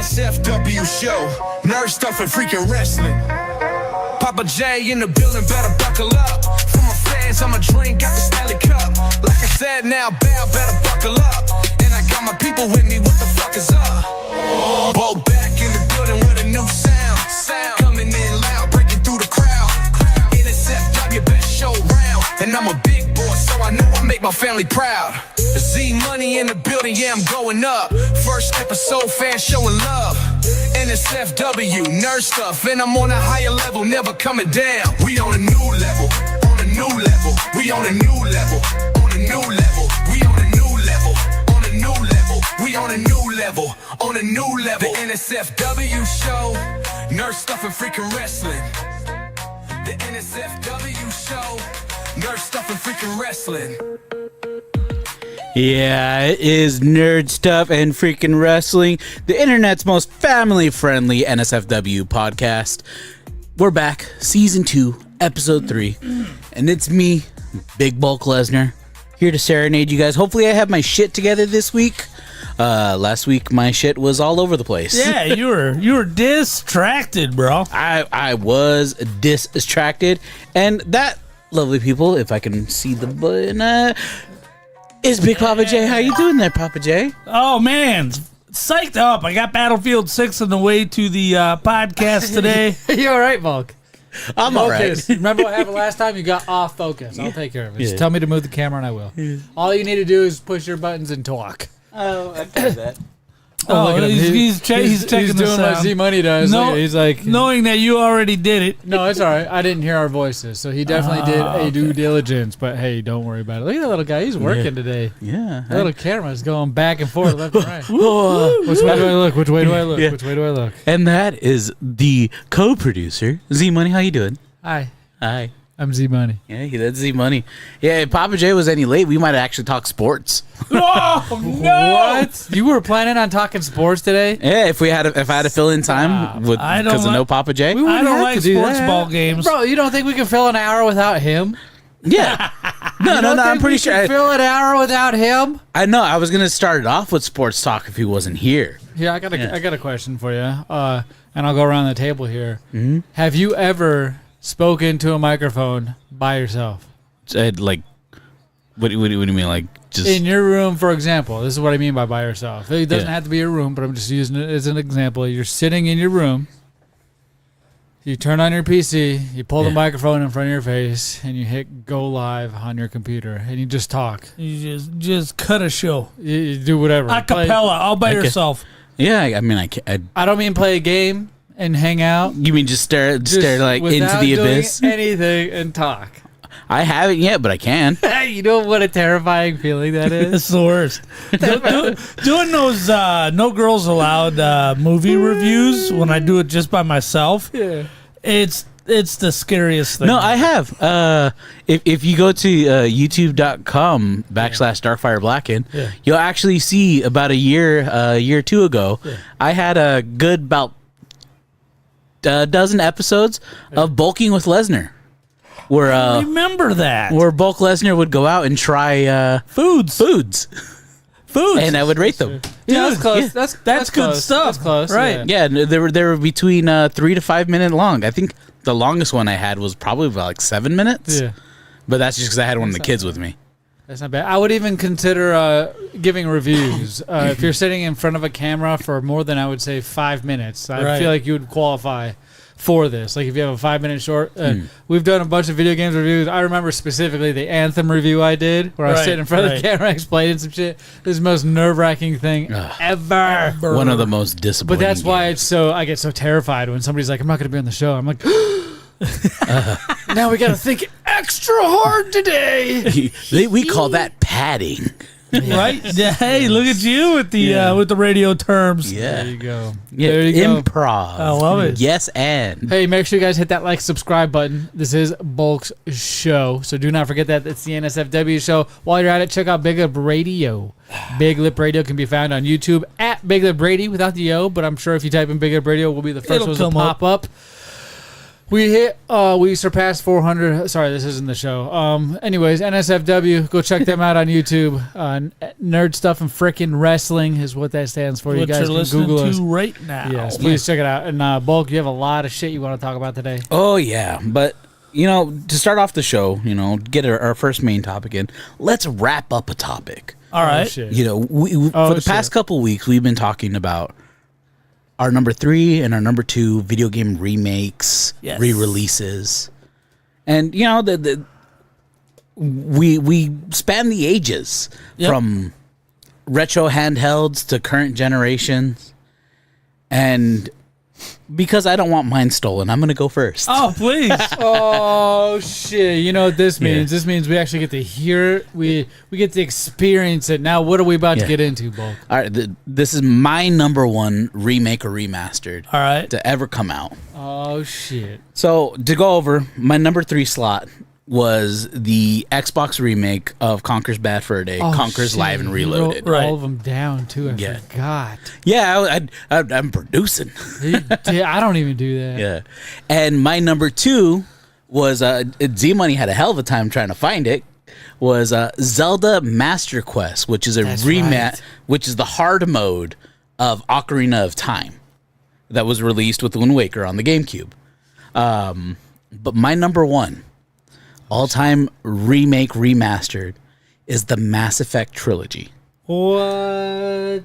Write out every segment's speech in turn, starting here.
NSFW show, nerd stuff and freaking wrestling. Papa J in the building, better buckle up. For my fans, I'ma drink out the Stanley Cup. Like I said, now Bell better buckle up. And I got my people with me, what the fuck is up? Bo back in the building with a new sound. Coming in loud, breaking through the crowd. NSFW, best show round. And I'm a big boy, so I know I make my family proud. Z Money in the building, yeah, I'm going up. First episode, fans showing love. NSFW, nerd stuff, and I'm on a higher level, never coming down. We on a new level, on a new level. We on a new level, on a new level. We on a new level, on a new level. We on a new level, on a new level. The NSFW show, nerd stuff and freaking wrestling. The NSFW show, nerd stuff and freaking wrestling. Yeah, it is nerd stuff and freaking wrestling, the internet's most family-friendly NSFW podcast. We're back, season 2, episode 3, and it's me, Big Bulk Lesnar, here to serenade you guys. Hopefully I have my shit together this week. Last week my shit was all over the place. Yeah, you were distracted, bro. I was distracted, and that, lovely people, if I can see the button, is Big Papa J. How you doing there, Papa J? Oh, man. Psyched up. I got Battlefield 6 on the way to the podcast today. You all right, Volk? I'm all right. Remember what happened last time? You got off focus. I'll take care of it. Just Yeah. tell me to move the camera and I will. All you need to do is push your buttons and talk. Oh, I did that. Oh, look at him. he's checking He's the doing what sound. Z Money does. No, Look, he's like, knowing that you already did it. no, it's all right. I didn't hear our voices, so he definitely did a due diligence. But hey, don't worry about it. Look at that little guy. He's working today. Yeah. The little camera's going back and forth, left and right. Oh, Which way do I look? Which way do I look? Yeah. Which way do I look? and that is the co-producer, Z Money. How you doing? Hi, Hi. I'm Z Money. Yeah, that's Z Money. Yeah, if Papa J was any late, we might actually talk sports. Oh, no! What? You were planning on talking sports today? Yeah, if I had to fill in time with I don't because of like- no Papa J. I don't have like to do sports that. ball games. Bro, you don't think we can fill an hour without him? Yeah. No, I'm pretty sure. Fill an hour without him? I know. I was gonna start it off with sports talk if he wasn't here. Yeah, I got a question for you. And I'll go around the table here. Mm-hmm. Have you ever spoken to a microphone by yourself? Like, what do you mean? Like, just In your room, for example. This is what I mean by yourself. It doesn't have to be a room, but I'm just using it as an example. You're sitting in your room. You turn on your PC, you pull the microphone in front of your face, and you hit go live on your computer, and you just talk. You just cut a show. You do whatever. A cappella, all by Okay. yourself. Yeah, I mean, I can't. I don't mean play a game and hang out. You mean just stare Just like into without the doing abyss? anything and talk. I haven't yet, but I can. You know what a terrifying feeling that is? It's the worst. Doing those No Girls Allowed movie reviews when I do it just by myself, Yeah. it's the scariest thing. No, I have. If you go to youtube.com /DarkfireBlacken, you'll actually see about a year or two ago, I had a good about a dozen episodes of Bulking with Lesnar. I remember that. Where Bulk Lesnar would go out and try foods, and I would rate them. Yeah, that's close. Yeah. That's good close. stuff. That's close. Right. Yeah. Yeah, they were between 3 to 5 minute long. I think the longest one I had was probably about like 7 minutes. Yeah. But that's just because I had one of the kids with me. That's not bad. I would even consider giving reviews. If you're sitting in front of a camera for more than, I would say, 5 minutes, I feel like you would qualify for this. Like if you have a 5 minute short, we've done a bunch of video games reviews. I remember specifically the Anthem review I did, where I was sitting in front of the camera explaining some shit. This is the most nerve wracking thing ever. One of the most disappointing. But that's why I get so terrified when somebody's like, "I'm not going to be on the show." I'm like, now we got to think extra hard today. We call that padding. Right? Yeah, hey, look at you with the radio terms. Yeah. There you go. Yeah, There you go. improv. I love it. Yes, and Hey, make sure you guys hit that like, subscribe button. This is Bulk's show, so do not forget that it's the NSFW show. While you're at it, check out Big Lip Radio. Big Lip Radio can be found on YouTube at Big Lip Brady without the O, but I'm sure if you type in Big Lip Radio, we'll be the first It'll ones to come pop up. We surpassed 400. Sorry, this isn't the show. Anyways, NSFW, go check them out on YouTube. Nerd Stuff and Frickin' Wrestling is what that stands for. What you guys you're can listening Google us. to right now. Yes, please check it out. And Bulk, you have a lot of shit you want to talk about today. Oh yeah, but to start off the show, get our first main topic in. Let's wrap up a topic. All right. Shit. For the past couple weeks, we've been talking about our number 3 and our number 2 video game remakes, Yes. re-releases, and we span the ages from retro handhelds to current generations, and because I don't want mine stolen, I'm gonna go first. Oh, please. Oh shit! You know what this means? Yeah. This means we actually get to hear it. We get to experience it. Now, what are we about to get into, Bulk? All right, this is my number 1 remake or remastered All right. to ever come out. Oh shit! So to go over, my number 3 slot was the Xbox remake of Conker's Bad Fur Day, Oh, Conker's shit. Live and You Reloaded. wrote Right. all of them down too. I Yeah. forgot. Yeah, I'm producing. I don't even do that. Yeah, and my number 2 was Z Money had a hell of a time trying to find it. Was Zelda Master Quest, which is a That's remat, right. which is the hard mode of Ocarina of Time, that was released with Wind Waker on the GameCube. But my number 1 all-time remake remastered is the Mass Effect trilogy. What?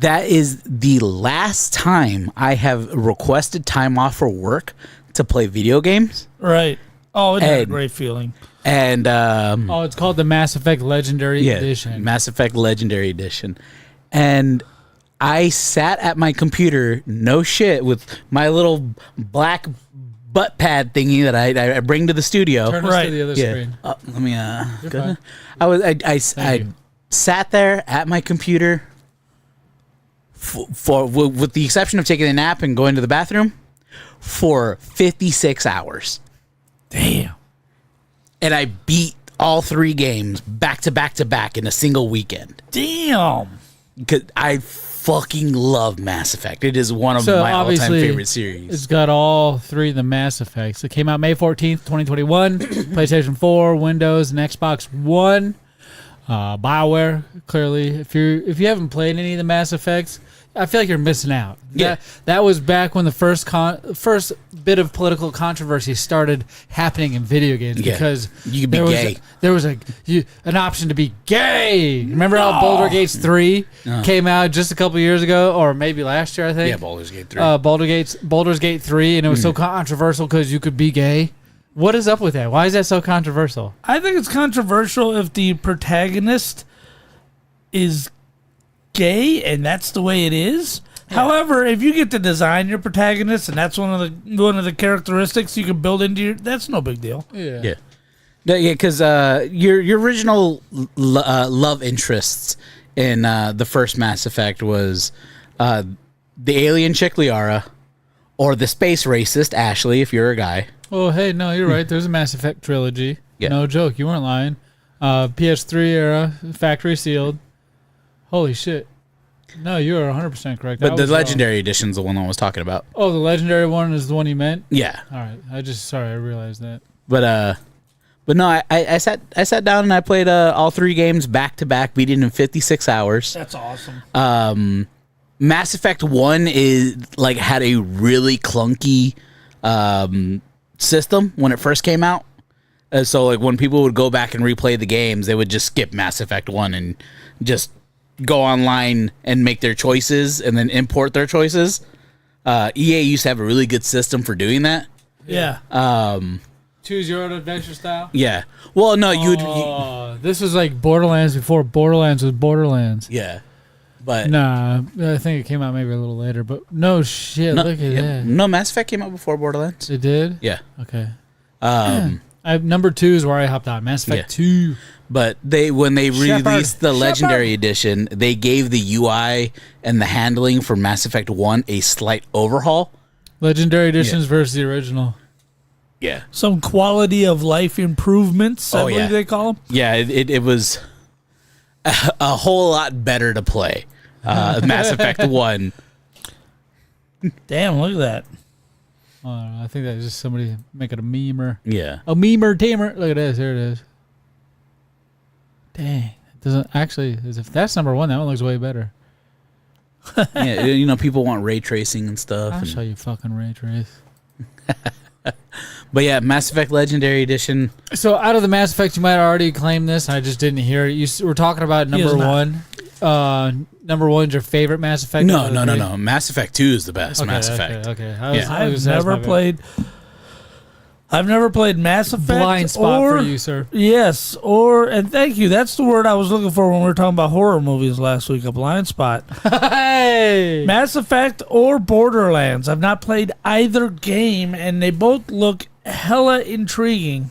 That is the last time I have requested time off for work to play video games. Right. Oh, it's a And- great feeling. And Oh, it's called the Mass Effect Legendary Edition. Mass Effect Legendary Edition. And I sat at my computer, no shit, with my little black butt pad thingy that I bring to the studio. Turn us Right. to the other Yeah. screen. Let me. fine. I you. sat there at my computer with the exception of taking a nap and going to the bathroom for 56 hours, Damn. and I beat all 3 games back to back to back in a single weekend. Damn. Because I fucking love Mass Effect. It is one of So my all-time obviously, favorite series. It's got all 3 of the Mass Effects. It came out May 14th, 2021. PlayStation 4, Windows, and Xbox One. BioWare, clearly. If you haven't played any of the Mass Effects, I feel like you're missing out. Yeah. That was back when the first bit of political controversy started happening in video games Yeah. because You could be gay. There was an option to be gay. Remember how Baldur's Gate 3 came out just a couple years ago, or maybe last year, I think? Yeah, Baldur's Gate 3. Baldur's Gate 3, and it was so controversial because you could be gay. What is up with that? Why is that so controversial? I think it's controversial if the protagonist is gay and that's the way it is. However, if you get to design your protagonist and that's one of the characteristics you can build into that's no big deal. Yeah, because your original love interests in the first Mass Effect was the alien chick Liara, or the space racist Ashley, if you're a guy. Oh, hey, no, you're right. There's a Mass Effect trilogy. Yeah. No joke. You weren't lying. PS3 era, factory sealed. Holy shit. No, you are 100% correct. I But the was wrong. Legendary Edition's the one I was talking about. Oh, the Legendary one is the one you meant? Yeah, All right. I realized that. but no, I sat down and I played all 3 games back to back, beat it in 56 hours. That's awesome. Mass Effect 1 had a really clunky system when it first came out. So when people would go back and replay the games, they would just skip Mass Effect 1 and just go online and make their choices and then import their choices. EA used to have a really good system for doing that. Yeah. Choose your own adventure style? Yeah. Well, no, This was like Borderlands before Borderlands was Borderlands. yeah. But Nah, I think it came out maybe a little later, but no shit, look at that. no, Mass Effect came out before Borderlands. It did? Yeah. Okay. Number 2 is where I hopped on. Mass Effect 2. But when they released the Legendary Edition, they gave the UI and the handling for Mass Effect 1 a slight overhaul. Legendary Editions versus the original. Yeah. Some quality of life improvements, I believe they call them. Yeah, it was a whole lot better to play. Mass Effect 1. Damn, look at that. I don't know. I think that's just somebody making a memer. Yeah. A memer tamer. Look at this. Here it is. Dang. It doesn't actually. If that's number one, that one looks way better. Yeah, you know, people want ray tracing and stuff. I'll and- show you fucking ray trace. But yeah, Mass Effect Legendary Edition. So out of the Mass Effect, you might already claim this. I just didn't hear it. Were talking about number one. Number one's your favorite Mass Effect? No. Mass Effect 2 is the best Mass Effect. Okay. I've never played Mass Effect. Blind spot for you, sir. Yes, and thank you. That's the word I was looking for when we were talking about horror movies last week. A blind spot. Hey! Mass Effect or Borderlands. I've not played either game, and they both look hella intriguing.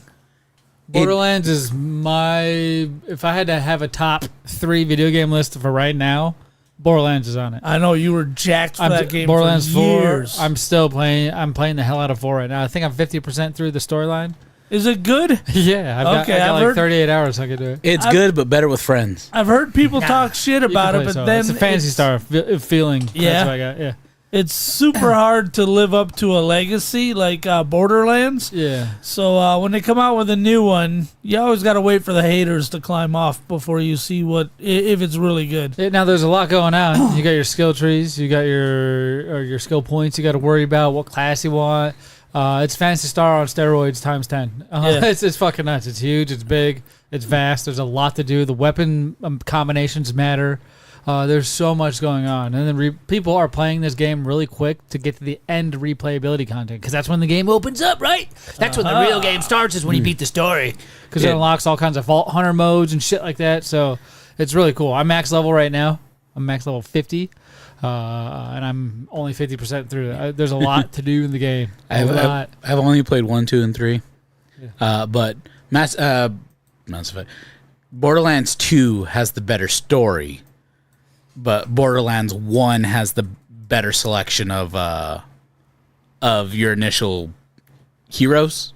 Borderlands is if I had to have a top 3 video game list for right now, Borderlands is on it. I know you were jacked for that game Borderlands for years. 4. I'm still playing. I'm playing the hell out of 4 right now. I think I'm 50% through the storyline. Is it good? Yeah, I've got like 38 hours I could do it. It's good, but better with friends. I've heard people talk shit about it, but then it's a Phantasy Star feeling. Yeah. That's what I got. Yeah. It's super hard to live up to a legacy like Borderlands. Yeah. So when they come out with a new one, you always got to wait for the haters to climb off before you see if it's really good. Now there's a lot going on. You got your skill trees, you got your skill points. You got to worry about what class you want. It's Phantasy Star on steroids times 10. Yeah. It's fucking nuts. It's huge. It's big. It's vast. There's a lot to do. The weapon combinations matter. There's so much going on, and then people are playing this game really quick to get to the end replayability content, because that's when the game opens up, right? That's when the real game starts, is when you beat the story, because it unlocks all kinds of Vault Hunter modes and shit like that. So it's really cool. I'm max level right now. I'm max level 50, and I'm only 50% through. There's a lot to do in the game. I've only played 1, 2, and 3, but Mass Effect Borderlands 2 has the better story. But Borderlands 1 has the better selection of your initial characters.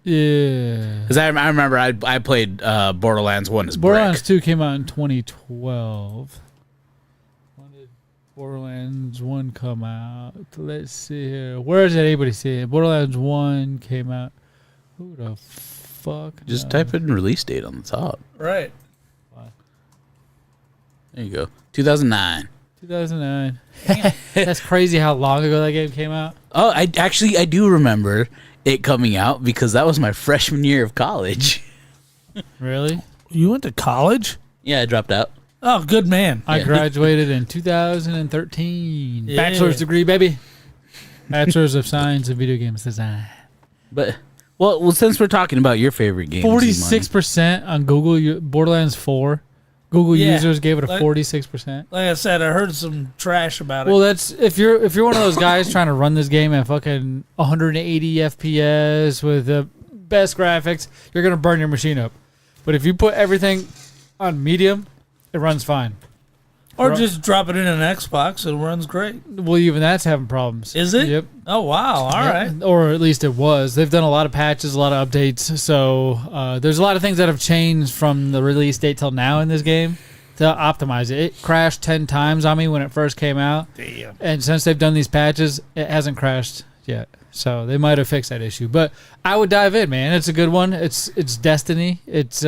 Yeah. Because I remember I played Borderlands 1 as Borderlands Brick. 2 came out in 2012. When did Borderlands 1 come out? Let's see here. Where is it? Anybody see it? Borderlands 1 came out. Who the fuck? Just type in release date on the top. Right. There you go. 2009. 2009. That's crazy how long ago that game came out. Oh, I do remember it coming out because that was my freshman year of college. Really? You went to college? Yeah, I dropped out. Oh, good man. I graduated in 2013. Yeah. Bachelor's degree, baby. Bachelor's of Science in Video Games Design. But well, since we're talking about your favorite games, 46% on Google. Borderlands 4. Google users gave it a 46%. Like I said, I heard some trash about it. Well, that's if you're one of those guys trying to run this game at fucking 180 FPS with the best graphics, you're gonna burn your machine up. But if you put everything on medium, it runs fine. Or just drop it in an Xbox, it runs great. Well, even that's having problems. Is it? Yep. Oh, wow. All right. Or at least it was. They've done a lot of patches, a lot of updates. So there's a lot of things that have changed from the release date till now in this game to optimize it. It crashed 10 times on me when it first came out. Damn. And since they've done these patches, it hasn't crashed yet. So they might have fixed that issue. But I would dive in, man. It's a good one. It's Destiny. It's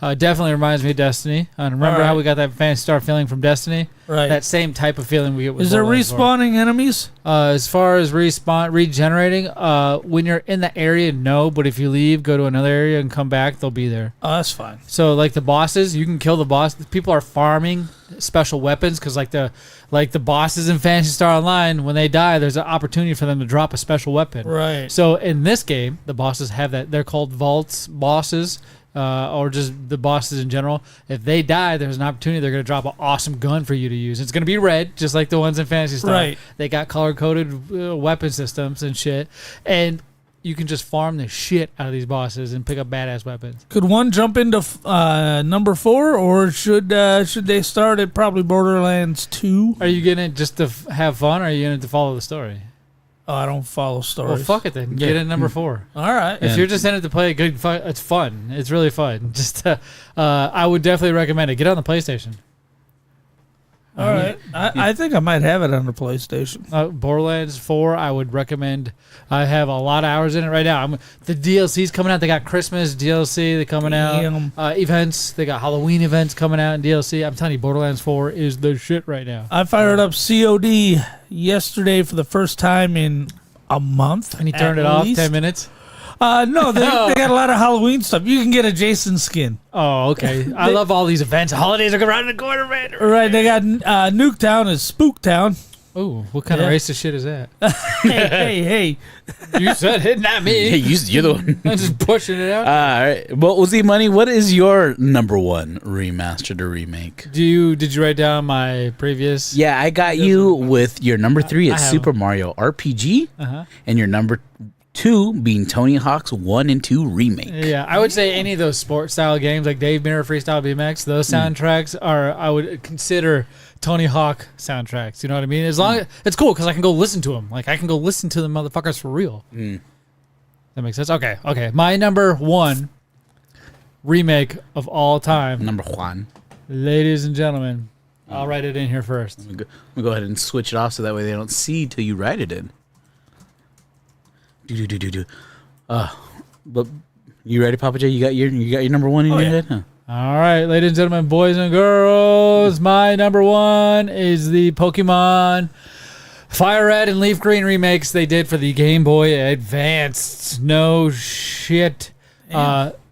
definitely reminds me of Destiny. And remember how we got that Phantasy Star feeling from Destiny? Right. That same type of feeling we get with Is there Borderlands 4. respawning enemies? As far as regenerating, when you're in the area, no. But if you leave, go to another area and come back, they'll be there. Oh, that's fine. So like the bosses, you can kill the boss. People are farming special weapons because like the bosses in Phantasy Star Online, when they die, there's an opportunity for them to drop a special weapon. Right. So in this game, the bosses have that. They're called vaults bosses. Or just the bosses in general. If they die, there's an opportunity they're going to drop an awesome gun for you to use. It's going to be red, just like the ones in Phantasy Star. Right. They got color-coded weapon systems and shit. And you can just farm the shit out of these bosses and pick up badass weapons. Could one jump into number 4, or should they start at probably Borderlands 2? Are you getting it just to have fun, or are you in it to follow the story? Oh, I don't follow stories. Well, fuck it then. Get in number 4. All right. If you're just in it to play a good fun, it's fun. It's really fun. Just I would definitely recommend it. Get on the PlayStation. All right. I think I might have it on the PlayStation. Borderlands 4, I would recommend. I have a lot of hours in it right now. The DLC's coming out. They got Christmas DLC. They're coming out. Events. They got Halloween events coming out in DLC. I'm telling you, Borderlands 4 is the shit right now. I fired up COD yesterday for the first time in a month. And you turned it off 10 minutes? No, they got a lot of Halloween stuff. You can get a Jason skin. Oh, okay. I love all these events. Holidays are around the corner, man. Right, they got Nuketown is Spooktown. Oh, what kind of racist shit is that? hey. You said it, not me. Hey, you're the one. I'm just pushing it out. All right. Well, Uzi Money, what is your number one remastered or remake? Did you write down my previous? Yeah, I got you with your number 3 is Super Mario RPG, and your number 2 being Tony Hawk's 1 and 2 remake. Yeah, I would say any of those sports style games like Dave Mirror Freestyle BMX, those soundtracks are, I would consider Tony Hawk soundtracks. You know what I mean? As long as it's cool because I can go listen to them. Like I can go listen to the motherfuckers for real. That makes sense. Okay. My number 1 remake of all time. Number 1. Ladies and gentlemen, I'll write it in here first. I'm gonna go ahead and switch it off so that way they don't see till you write it in. But you ready, Papa J? You got your number 1 in your head? Huh? All right, ladies and gentlemen, boys and girls, my number 1 is the Pokemon Fire Red and Leaf Green remakes they did for the Game Boy Advance. No shit.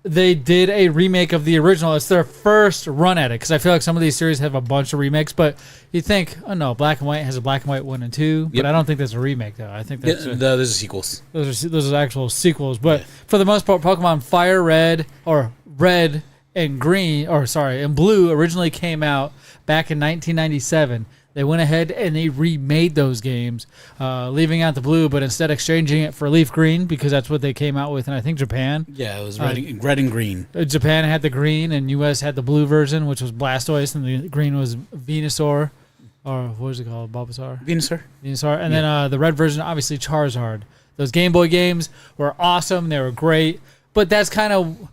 They did a remake of the original. It's their first run at it because I feel like some of these series have a bunch of remakes, but you think, oh no, Black and White has a Black and White 1 and 2, but I don't think that's a remake though. I think that's those are sequels. Those are actual sequels. But for the most part, Pokemon Fire Red or Red and Green, and Blue originally came out back in 1997. They went ahead and they remade those games, leaving out the blue, but instead exchanging it for Leaf Green because that's what they came out with in, I think, Japan. Yeah, it was red and green. Japan had the green, and U.S. had the blue version, which was Blastoise, and the green was Venusaur, or what was it called? Bulbasaur? Venusaur. And then the red version, obviously, Charizard. Those Game Boy games were awesome. They were great, but that's kind of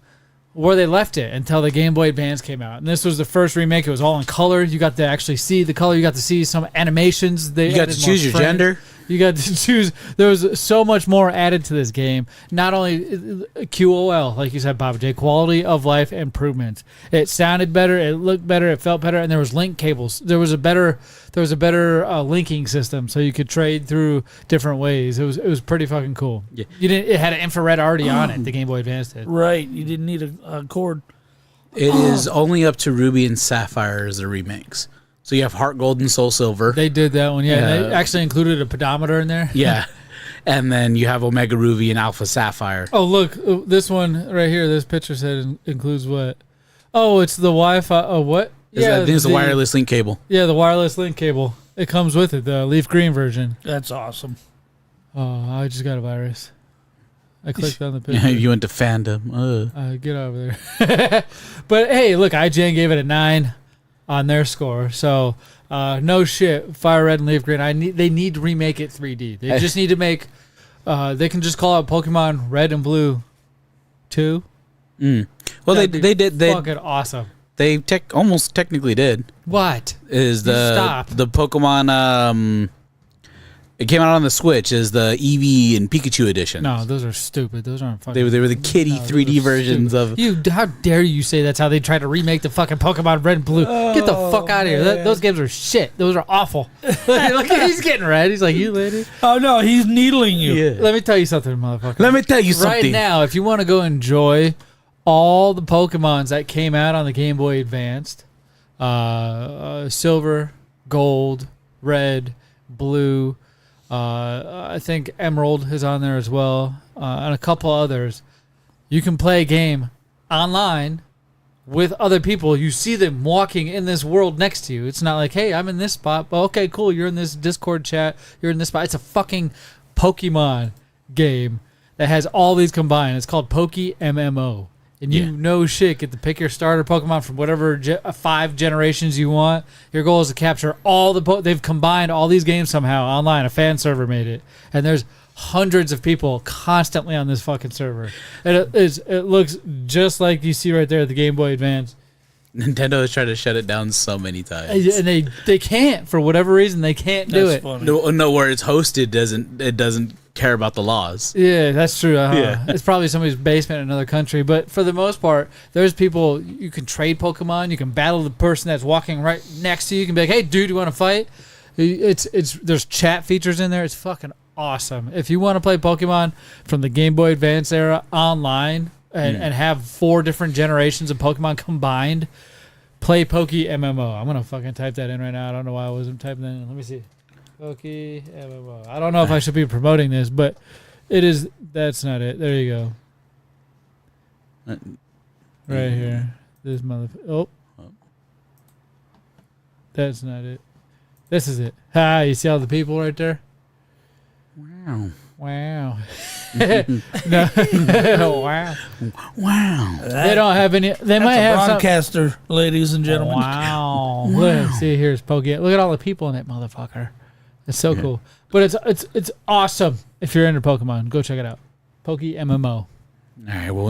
where they left it until the Game Boy Advance came out. And this was the first remake. It was all in color. You got to actually see the color. You got to see some animations. You got to choose your gender. You got to choose. There was so much more added to this game. Not only QOL, like you said, Papa J, quality of life improvements. It sounded better. It looked better. It felt better. And there was link cables. There was a better linking system, so you could trade through different ways. It was pretty fucking cool. Yeah. It had an infrared already on it. The Game Boy Advance did. Right. You didn't need a cord. It is only up to Ruby and Sapphire as the remakes. So you have Heart Gold and Soul Silver. They did that one, yeah. They actually included a pedometer in there. Yeah. And then you have Omega Ruby and Alpha Sapphire. Oh, look. This one right here, this picture said includes what? Oh, it's the Wi-Fi. Oh, what? Yeah, I think it's the wireless link cable. Yeah, the wireless link cable. It comes with it, the Leaf Green version. That's awesome. Oh, I just got a virus. I clicked on the picture. Yeah, you went to fandom. Get over there. But, hey, look, IGN gave it a 9 on their score. So, no shit. Fire Red and Leaf Green. They need to remake it 3D. They just need to make... they can just call it Pokemon Red and Blue 2. Well, they did. Fucking awesome. They almost technically did. What? Is the Pokemon... It came out on the Switch as the Eevee and Pikachu edition. No, those are stupid. Those aren't fucking... They were the kiddie 3D versions of... How dare you say that's how they tried to remake the fucking Pokemon Red and Blue. Get the fuck out of here. Those games are shit. Those are awful. Look, he's getting red. He's like, you lady. Oh, no, he's needling you. Yeah. Let me tell you something, motherfucker. Let me tell you something. Right now, if you want to go enjoy all the Pokemons that came out on the Game Boy Advanced, Silver, Gold, Red, Blue... I think Emerald is on there as well, and a couple others. You can play a game online with other people. You see them walking in this world next to you. It's not like, hey, I'm in this spot. Well, okay, cool. You're in this Discord chat. You're in this spot. It's a fucking Pokemon game that has all these combined. It's called Poke MMO. And you know shit, get to pick your starter Pokemon from whatever 5 generations you want. Your goal is to capture all the... They've combined all these games somehow online. A fan server made it. And there's hundreds of people constantly on this fucking server. And it looks just like you see right there at the Game Boy Advance. Nintendo has tried to shut it down so many times. And they can't, for whatever reason, they can't do That's it. funny. No, where it's hosted doesn't care about the laws. Yeah, that's true. Yeah. It's probably somebody's basement in another country. But for the most part, there's people, you can trade Pokemon. You can battle the person that's walking right next to you. You can be like, hey, dude, you want to fight? There's chat features in there. It's fucking awesome. If you want to play Pokemon from the Game Boy Advance era online and have 4 different generations of Pokemon combined, play Poke MMO. I'm going to fucking type that in right now. I don't know why I wasn't typing that in. Let me see. Poke MMO. I don't know if I should be promoting this, but it is. That's not it. There you go. Right here. This motherfucker. Oh. That's not it. This is it. Ha, you see all the people right there? Wow. Wow. No. Wow. Wow. They don't have any. They might That's a have some. broadcaster, ladies and gentlemen. Wow. Look, see, here's Poke. Look at all the people in it, motherfucker. It's so cool. But it's awesome. If you're into Pokemon, go check it out. Poke MMO. All right. Well,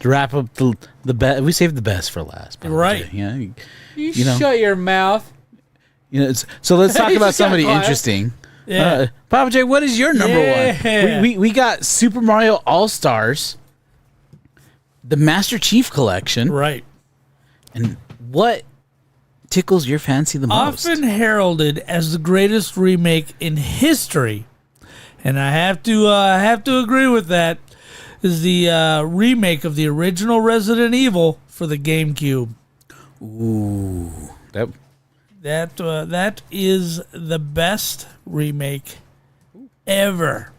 to wrap up the best, we saved the best for last. Probably. Right. Yeah. You know, shut your mouth. So let's talk You about just got somebody quiet. interesting. Yeah. Papa J, what is your number Yeah. one? We got Super Mario All Stars, the Master Chief Collection, Right. and what tickles your fancy the most? Often heralded as the greatest remake in history, and I have to agree with that, is the remake of the original Resident Evil for the GameCube. Ooh, That is the best remake ever.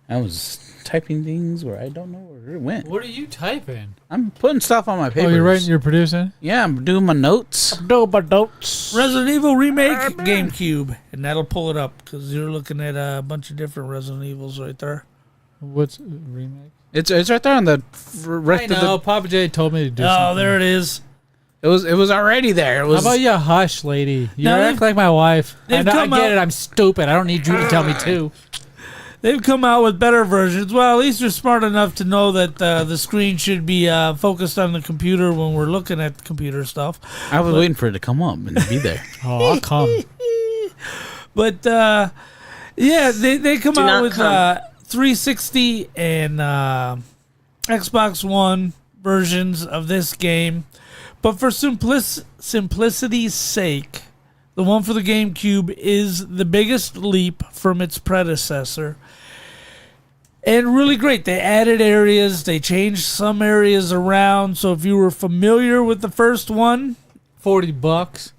I was typing things where I don't know where it went. What are you typing? I'm putting stuff on my papers. Oh, you're writing. You're producing. Yeah, I'm doing my notes. Resident Evil remake GameCube, and that'll pull it up because you're looking at a bunch of different Resident Evils right there. What's remake? It's right there on the I know. Papa J told me to do something. Oh, there it is. It was already there. It was. How about you hush, lady? You Now act like my wife. I they've know, I come get out- it. I'm stupid. I don't need you to tell me to. They've come out with better versions. Well, at least they're smart enough to know that the screen should be focused on the computer when we're looking at computer stuff. I was waiting for it to come up and be there. Oh, I'll come. But yeah, they come Do out not with come. 360 and Xbox One versions of this game. But for simplicity's sake, the one for the GameCube is the biggest leap from its predecessor. And really great. They added areas. They changed some areas around. So if you were familiar with the first one, $40.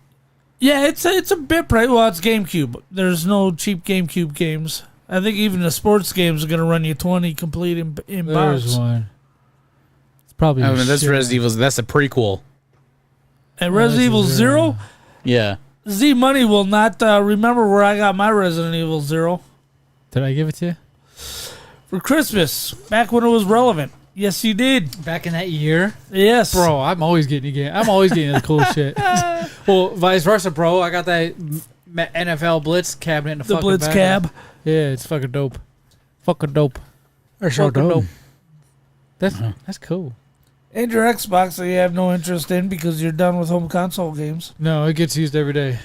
yeah, it's a bit price. Well, it's GameCube. There's no cheap GameCube games. I think even the sports games are going to run you 20 complete in box. There's one. It's probably. I mean, that's shit. Resident Evil. That's a prequel. And Resident Evil Zero, Yeah. Z Money will not remember where I got my Resident Evil Zero Did I give it to you? for Christmas, back when it was relevant. Yes, you did. Back in that year? Yes. Bro, I'm always getting you. I'm always getting the cool shit. Well, vice versa, bro. I got that NFL Blitz cabinet in the, The fucking Blitz back. cab. Yeah, it's fucking dope. Fucking dope. Or Fucking dope. That's cool. And your Xbox that you have no interest in because you're done with home console games. No, it gets used every day.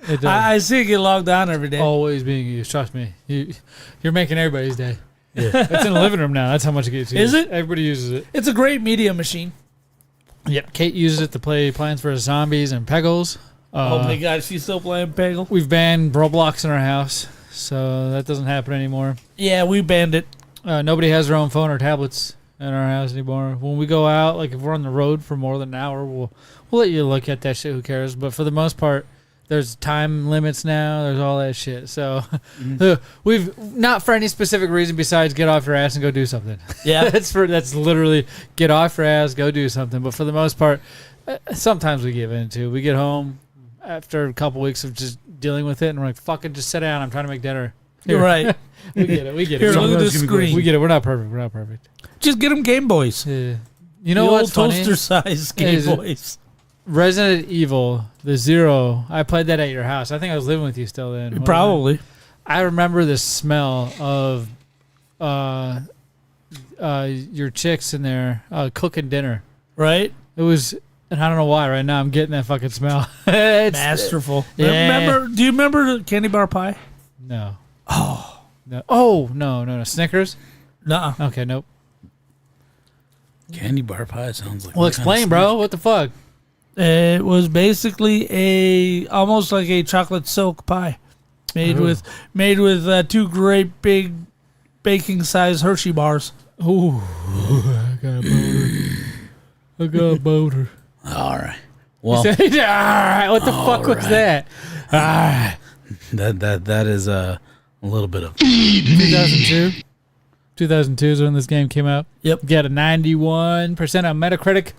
It does. I see it get logged on every day. Always being used. Trust me. You're making everybody's day. Yeah. It's in the living room now. That's how much it gets used. Is it? Everybody uses it. It's a great media machine. Yep. Kate uses it to play Plants vs. Zombies and Peggles. Oh my God, she's still playing Peggle. We've banned Roblox in our house, so that doesn't happen anymore. Yeah, we banned it. Nobody has their own phone or tablets in our house anymore. When we go out, like if we're on the road for more than an hour, we'll let you look at that shit. Who cares? But for the most part, there's time limits now. There's all that shit. So we've not for any specific reason besides get off your ass and go do something. Yeah. that's literally get off your ass, go do something. But for the most part, sometimes we give in to. We get home after a couple weeks of just dealing with it, and we're like, "Fucking just sit down. I'm trying to make dinner." You're right. We get it. We get Here, it. look at this Sometimes give me screen. We get it. We're not perfect. Just get them Game Boys. Yeah. You know The what's old funny? toaster size Game Is it- Boys. Resident Evil, the Zero. I played that at your house. I think I was living with you still then. wasn't I? Probably. I remember the smell of your chicks in there cooking dinner. Right? It was And I don't know why right now I'm getting that fucking smell. It's Masterful. Yeah. Do you remember the candy bar pie? No. Oh. No. Oh, no. Snickers? Nuh-uh. Okay, nope. Candy bar pie sounds like. Well, explain, bro. What the fuck? It was basically almost like a chocolate silk pie, made with two great big baking size Hershey bars. Ooh, I got a boner. I got a boner. All right. Well, All right. What the fuck was that? All right. that is a little bit of 2002. 2002 is when this game came out. Yep. Got a 91% on Metacritic.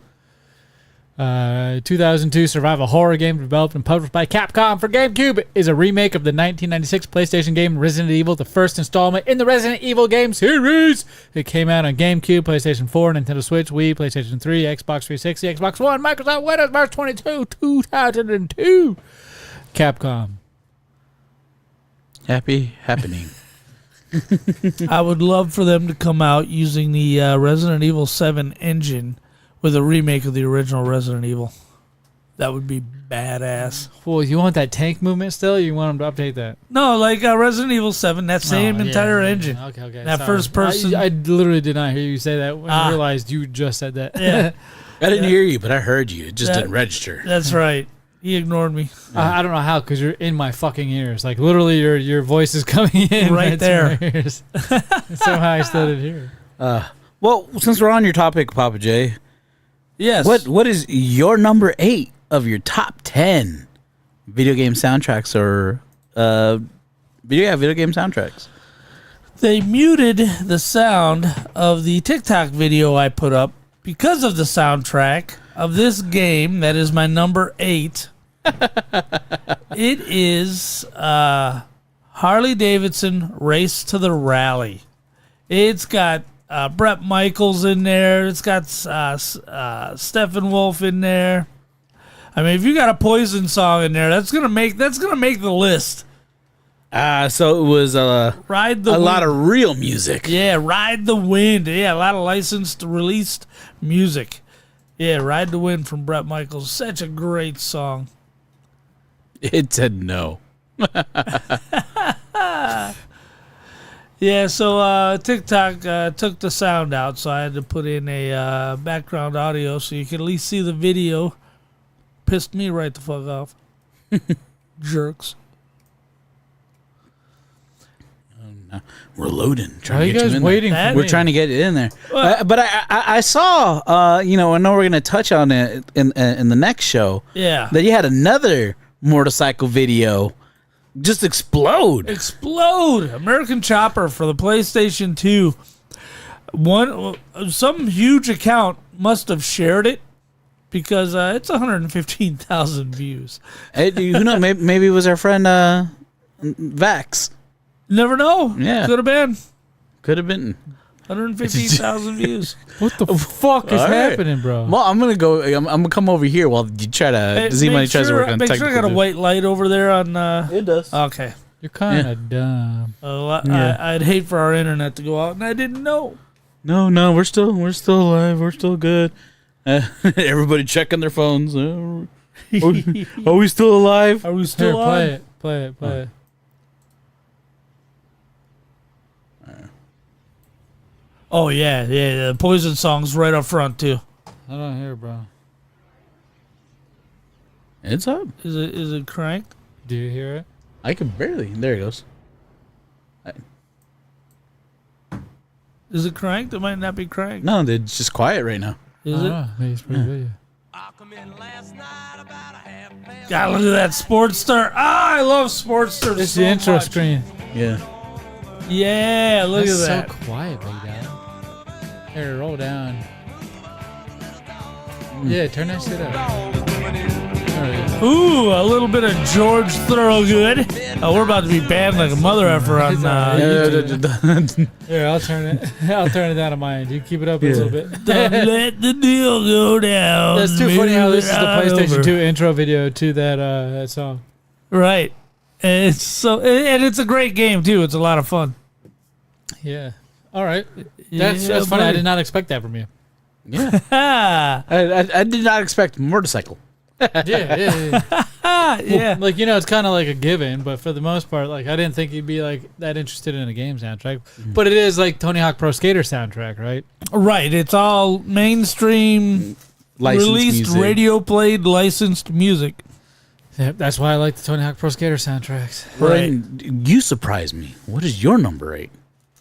2002 survival horror game developed and published by Capcom for GameCube. It is a remake of the 1996 PlayStation game Resident Evil, the first installment in the Resident Evil game series. It came out on GameCube, PlayStation 4, Nintendo Switch, Wii, PlayStation 3, Xbox 360, Xbox One, Microsoft Windows, March 22, 2002. Capcom. happy happening. I would love for them to come out using the Resident Evil 7 engine with a remake of the original Resident Evil. That would be badass. Well, you want that tank movement still? Or you want them to update that? No, like Resident Evil 7, that same entire engine. Okay. That sorry. first person. I literally did not hear you say that when I realized you just said that. Yeah, I didn't hear you, but I heard you. It just That- didn't register. that's right. He ignored me. I don't know how, because you're in my fucking ears. Like, literally, your voice is coming in Right to there. my ears. Somehow I still didn't hear. Well, since we're on your topic, Papa J, Yes. what is your number 8 of your top 10 video game soundtracks or video game soundtracks? They muted the sound of the TikTok video I put up because of the soundtrack of this game that is my number 8. It is Harley Davidson Race to the Rally. It's got Bret Michaels in there. It's got Steppenwolf in there. I mean, if you got a Poison song in there, that's gonna make the list. So it was Ride the a Wind. lot of real music. Yeah, Ride the Wind. Yeah, a lot of licensed, released music. Yeah, Ride the Wind from Bret Michaels. Such a great song. It said no. Yeah, so TikTok took the sound out, so I had to put in a background audio so you could at least see the video. Pissed me right the fuck off. Jerks. We're loading. Why Trying are to you get guys you in waiting there. for We're me? trying to get it in there. Well- But I saw, I know we're going to touch on it in the next show, Yeah. that you had another motorcycle video just explode. Explode! American Chopper for the PlayStation 2. Some huge account must have shared it because it's 115,000 views. Hey, who knows? Maybe it was our friend Vax. Never know. Yeah. Could have been. Could have been. 115,000 views. What the fuck is All right. happening, bro? Well, I'm gonna go. I'm gonna come over here while you try to. Z-Money tries to work on Make sure I technical. got a white light over there on. It does. Okay. You're kind of dumb. I'd hate for our internet to go out, and I didn't know. No, we're still alive. We're still good. Everybody checking their phones. Are we still alive? Are we Here, still on? play it. Oh yeah. The Poison song's right up front too. I don't hear, bro. It's up. Is it cranked? Do you hear it? I can barely. There it goes. Is it cranked? It might not be cranked. No, it's just quiet right now. Is it? Maybe it's pretty good. God, look at that Sportster. I love Sportster It's so the intro much. screen. Yeah. Yeah, look That's at that. so quiet, big guy. Here, roll down. Yeah, turn that shit up. There we go. Ooh, a little bit of George Thorogood. Oh, we're about to be banned like a mother effer on. Here, I'll turn it. I'll turn it down on my end. You keep it up a little bit. Don't let the deal go down. That's too funny how this is the Move it PlayStation over. 2 intro video to that song. Right. And it's a great game too. It's a lot of fun. Yeah. All right. Yeah, That's funny. I buddy. did not expect that from you. Yeah. I did not expect motorcycle. Yeah. Yeah. Like, it's kind of like a given, but for the most part, like, I didn't think you'd be like that interested in a game soundtrack. But it is like Tony Hawk Pro Skater soundtrack, right? Right. It's all mainstream, Licensed released, music. radio played, licensed music. Yeah, that's why I like the Tony Hawk Pro Skater soundtracks. Right. And you surprised me. What is your number 8?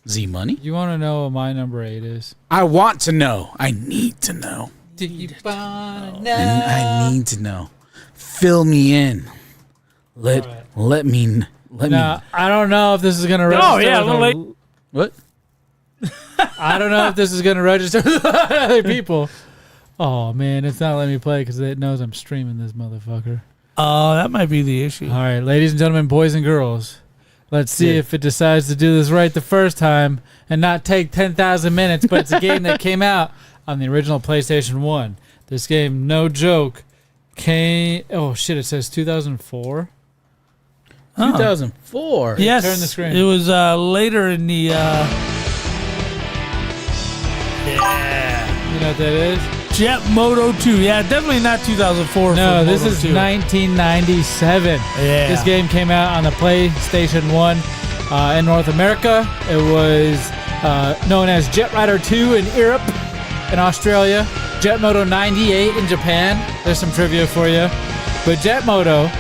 Z Money? You want to know what my number 8 is? I want to know. I need to know. Do you wanna know? And I need to know. Fill me in. Let me. Now, I don't know if this is gonna register. Oh, yeah, with well, What? I don't know if this is gonna register with other people. Oh man, it's not letting me play because it knows I'm streaming this motherfucker. Oh, that might be the issue. All right, ladies and gentlemen, boys and girls, let's see if it decides to do this right the first time and not take 10,000 minutes. But it's a game that came out on the original PlayStation 1. This game, no joke, came. Oh shit! It says 2004. 2004. Yes. Turn the screen. It was later in the. Yeah. You know what that is? Jet Moto 2. Yeah, definitely not 2004. No, for this Moto is 2. 1997. Yeah. This game came out on the PlayStation 1 in North America. It was known as Jet Rider 2 in Europe, in Australia, Jet Moto 98 in Japan. There's some trivia for you. But Jet Moto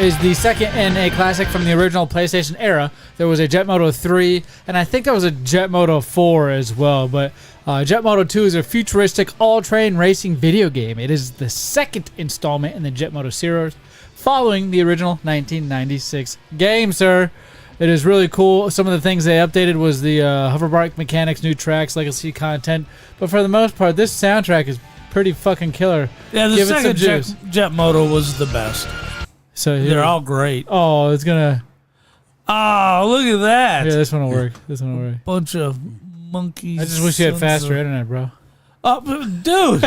is the second in a classic from the original PlayStation era. There was a Jet Moto 3, and I think there was a Jet Moto 4 as well. But Jet Moto 2 is a futuristic all-terrain racing video game. It is the second installment in the Jet Moto series, following the original 1996 game, sir. It is really cool. Some of the things they updated was the hoverboard mechanics, new tracks, legacy content. But for the most part, this soundtrack is pretty fucking killer. Yeah, the Give it some second juice. Jet Moto was the best. So here- They're all great. Oh, it's gonna. Oh, look at that. Yeah, this one will work. This one will work. Bunch of monkeys. I just wish you had sons faster of- internet, bro. Oh, dude.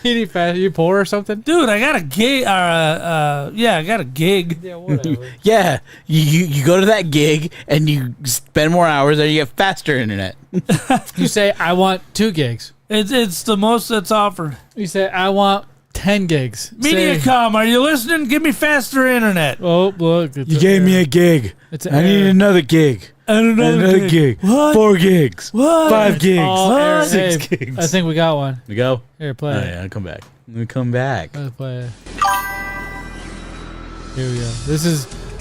You need faster. You poor or something? Dude, I got a gig. Yeah, I got a gig. Yeah, whatever. Yeah, you go to that gig and you spend more hours there. You get faster internet. You say I want 2 gigs. It's the most that's offered. You say I want 10 gigs. Say, Mediacom, are you listening? Give me faster internet. oh look, it's You gave me a gig. It's I need another gig. And Another gig. What? 4 gigs. What? 5 gigs. Oh, 6 hey, gigs. I think we got one. We go. Here, Oh, play it. yeah, I'll come back. Let me come back. Let's play it. Here we go.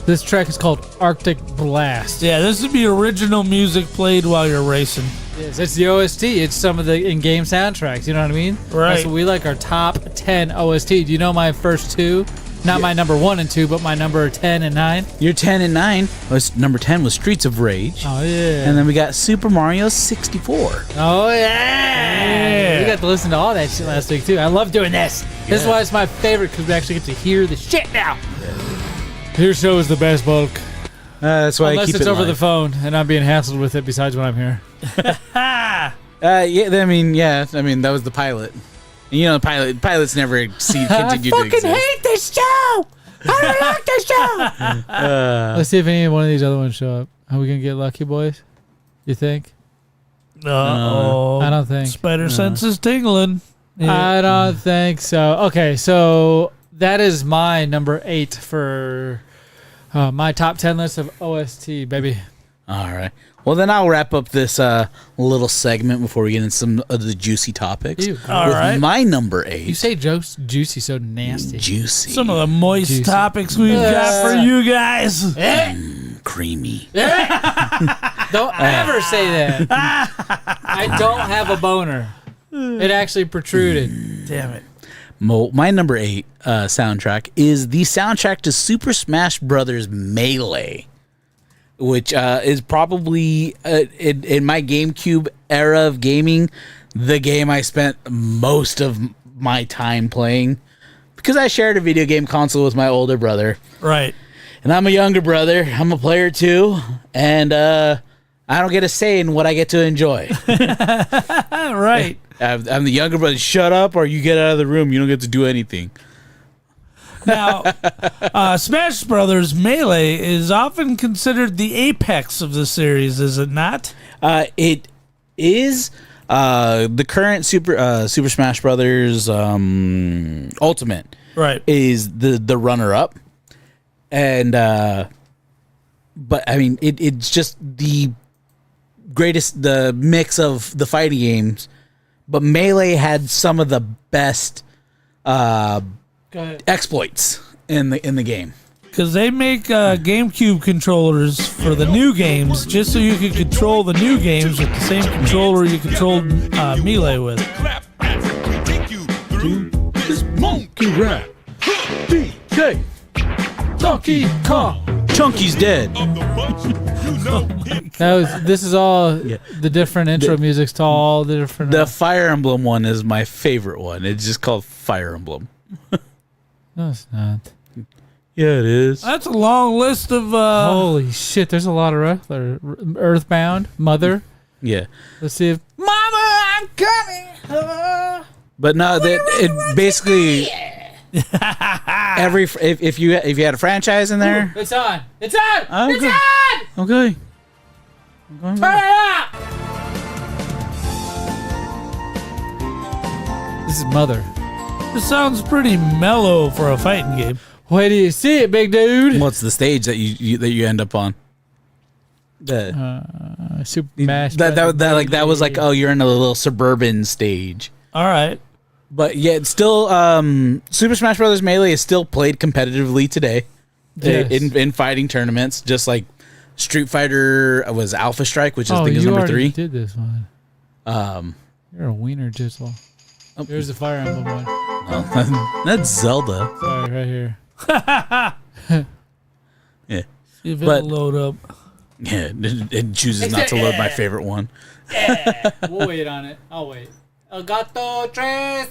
This track is called Arctic Blast. Yeah, this would be original music played while you're racing. Yes, it's the OST. It's some of the in-game soundtracks. You know what I mean? Right. That's what we like. Our top 10 OST. Do you know my first 2? Not my number 1 and 2, but my number 10 and 9. Your 10 and 9 was number 10 was Streets of Rage. Oh yeah. And then we got Super Mario 64. Oh yeah. You got to listen to all that shit last week too. I love doing this. This is why it's my favorite, because we actually get to hear the shit now. Your show is the best, bulk. That's why I Unless keep it's it over the live. phone and I'm being hassled with it. Besides when I'm here. Yeah, I mean, that was the pilot. And, you know, pilots never continue to exist. hate this show. I don't like this show. Let's see if any one of these other ones show up. Are we gonna get lucky, boys? You think? Uh-oh. I don't think. Spider sense is tingling. Yeah. I don't think so. Okay, so that is my number 8 for my top 10 list of OST, baby. All right. Well, then I'll wrap up this little segment before we get into some of the juicy topics. Ew. All with right. my number 8. You say jokes juicy so nasty. Juicy. Some of the moist Juicy. topics we've got for you guys. Creamy. Don't ever say that. I don't have a boner. It actually protruded. Damn it. My number 8 soundtrack is the soundtrack to Super Smash Brothers Melee, which is probably in my GameCube era of gaming, the game I spent most of my time playing, because I shared a video game console with my older brother. Right. And I'm a younger brother. I'm a player too. And I don't get a say in what I get to enjoy. Right. I'm the younger brother. Shut up or you get out of the room. You don't get to do anything. Now, Smash Brothers Melee is often considered the apex of the series, is it not? It is, The current Super Smash Brothers Ultimate Right. is the runner up, and but I mean it's just the mix of the fighting games, but Melee had some of the best exploits in the game. Because they make GameCube controllers for the new games just so you can control the new games with the same controller you controlled Melee with. This monkey rap. DJ Donkey Kong. Chunky's dead. This is all the different intro musics to all the different. The Fire Emblem one is my favorite one. It's just called Fire Emblem. No, it's not. Yeah, it is. That's a long list of. Holy shit! There's a lot of Earthbound, Mother. Yeah. Let's see if Mama, I'm coming. But no, it basically if you had a franchise in there. it's on. It's on. Okay. It's on. Okay. I'm going Turn back. it up. This is Mother. This sounds pretty mellow for a fighting game. Wait till you see it, big dude. What's the stage that you end up on? Super Smash. That was like, oh, you're in a little suburban stage. All right. But yeah, it's still Super Smash Brothers Melee is still played competitively today in fighting tournaments, just like Street Fighter was Alpha Strike, which I think is number 3. Did this one? You're a wiener jizzle. Oh. Here's the Fire Emblem one. Oh, that's Zelda. Sorry, right here. Yeah. See if But- it'll load up. Yeah, it chooses not to load my favorite one. Yeah, we'll wait on it. I'll wait. El gato tres.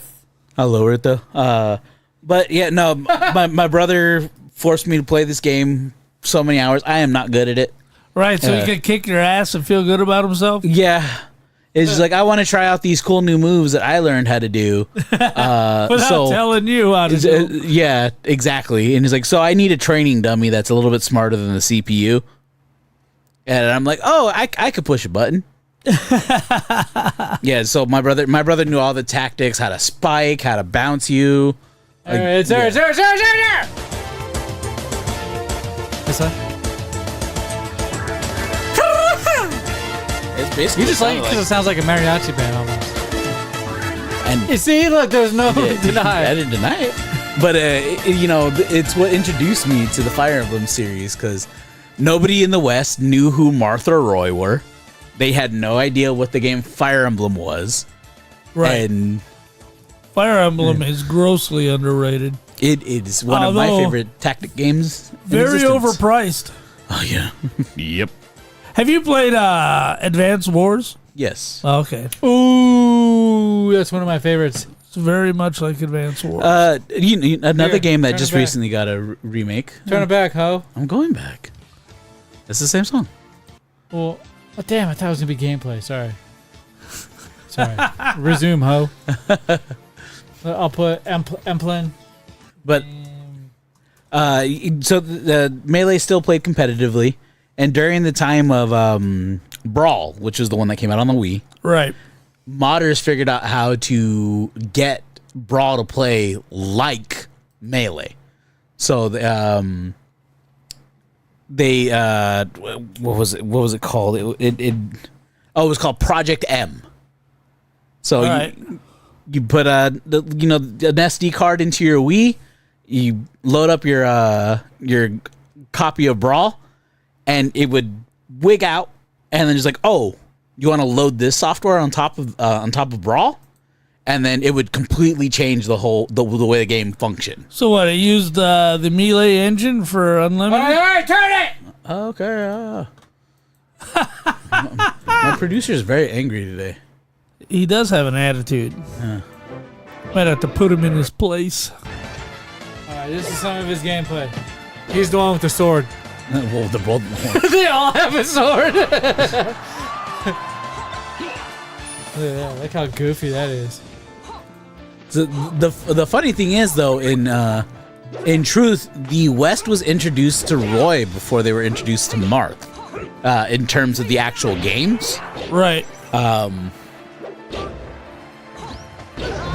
I'll lower it though. But yeah, no, my brother forced me to play this game so many hours. I am not good at it. Right, so he could kick your ass and feel good about himself? Yeah. It's just like, I want to try out these cool new moves that I learned how to do. Without telling you how to do it. Yeah, exactly. And he's like, so I need a training dummy that's a little bit smarter than the CPU. And I'm like, oh, I could push a button. Yeah, so my brother knew all the tactics, how to spike, how to bounce you. All right, it's there. This one? It's basically You just like it because it sounds like a mariachi band almost. and You see, look, there's no I deny. didn't deny it. But it's what introduced me to the Fire Emblem series, because nobody in the West knew who Martha or Roy were. They had no idea what the game Fire Emblem was. Right. And Fire Emblem is grossly underrated. it is one of my favorite tactic games. in Very existence. overpriced. Oh, yeah. Yep. Have you played Advance Wars? Yes. Oh, okay. Ooh, that's one of my favorites. It's very much like Advance Wars. Another Here, game that turn just it back. recently got a remake. Turn it back, ho. I'm going back. It's the same song. Well, oh, damn, I thought it was going to be gameplay. Sorry. Resume, ho. I'll put Emplin. But so the Melee still played competitively, and during the time of Brawl, which was the one that came out on the Wii, right. modders figured out how to get Brawl to play like Melee. So they what was it called? It was called Project M. So Right. you put an SD card into your Wii, you load up your copy of Brawl, and it would wig out, and then it's like, oh, you want to load this software on top of Brawl, and then it would completely change the way the game functioned. So what? It used the Melee engine for unlimited. All right, turn it! Okay. My producer is very angry today. He does have an attitude. Might have to put him in his place. All right, this is some of his gameplay. He's the one with the sword. Well, the both. They all have a sword. Look at that. Look how goofy that is. So the funny thing is, though, in truth, the West was introduced to Roy before they were introduced to Marth, in terms of the actual games. Right.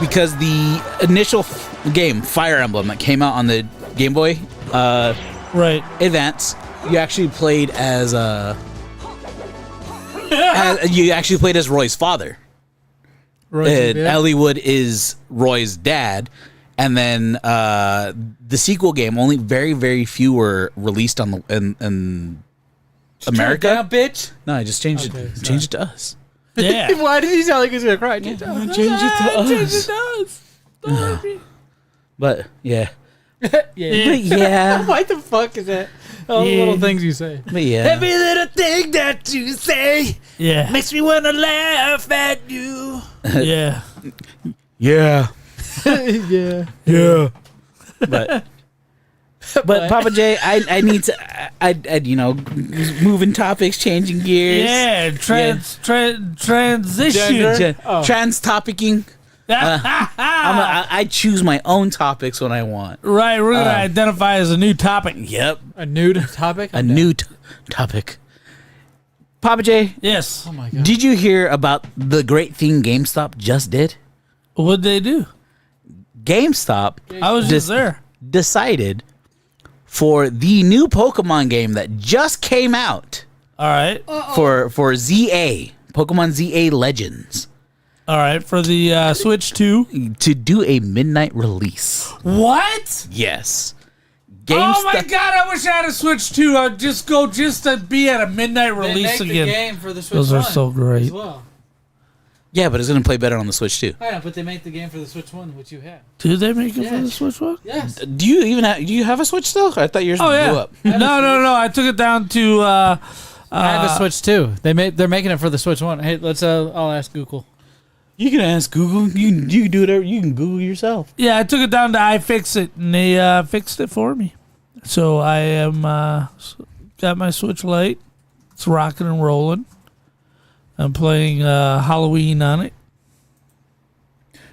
because the initial game, Fire Emblem, that came out on the Game Boy Right. Advance, you actually played as Roy's father. Roy, yeah. Elliewood is Roy's dad, and then the sequel game, only very, very few were released on the in America. Turn it down, bitch. No, I just changed Okay, it. Changed it to us. Yeah. Why did he sound like he was gonna cry? Changed it to us. But yeah, yeah. What the fuck is that? All the little things you say. but yeah. Every little thing that you say makes me want to laugh at you. Yeah. Yeah. Yeah. Yeah. But Papa J, I need to I you know, moving topics, changing gears. Yeah. Transition. Trans topicking. I choose my own topics when I want. Right. We're going to identify as a new topic. Yep. A nude topic. A new topic. Papa J, Yes. Oh my god. did you hear about the great thing GameStop just did? What'd they do? GameStop I was just there. decided for the new Pokemon game that just came out All right. for ZA, Pokemon ZA Legends, All right. For the Switch 2. to do a midnight release. What? Yes. Oh my god, I wish I had a Switch 2. I'd just go just to be at a midnight release again. game for the Switch Those are 1 so great. as well. Yeah, but it's gonna play better on the Switch too. I know, but they make the game for the Switch 1, which you have. Did they make it for Yeah. the Switch 1? Yes. Do you have a Switch still? I thought yours Oh, blew yeah. up. No. I took it down to. I have a Switch too. They're making it for the Switch 1. Hey, let's I'll ask Google. You can ask Google. You can do whatever. You can Google yourself. Yeah, I took it down to iFixit, and they fixed it for me. So I am got my Switch Lite. It's rocking and rolling. I'm playing Halloween on it.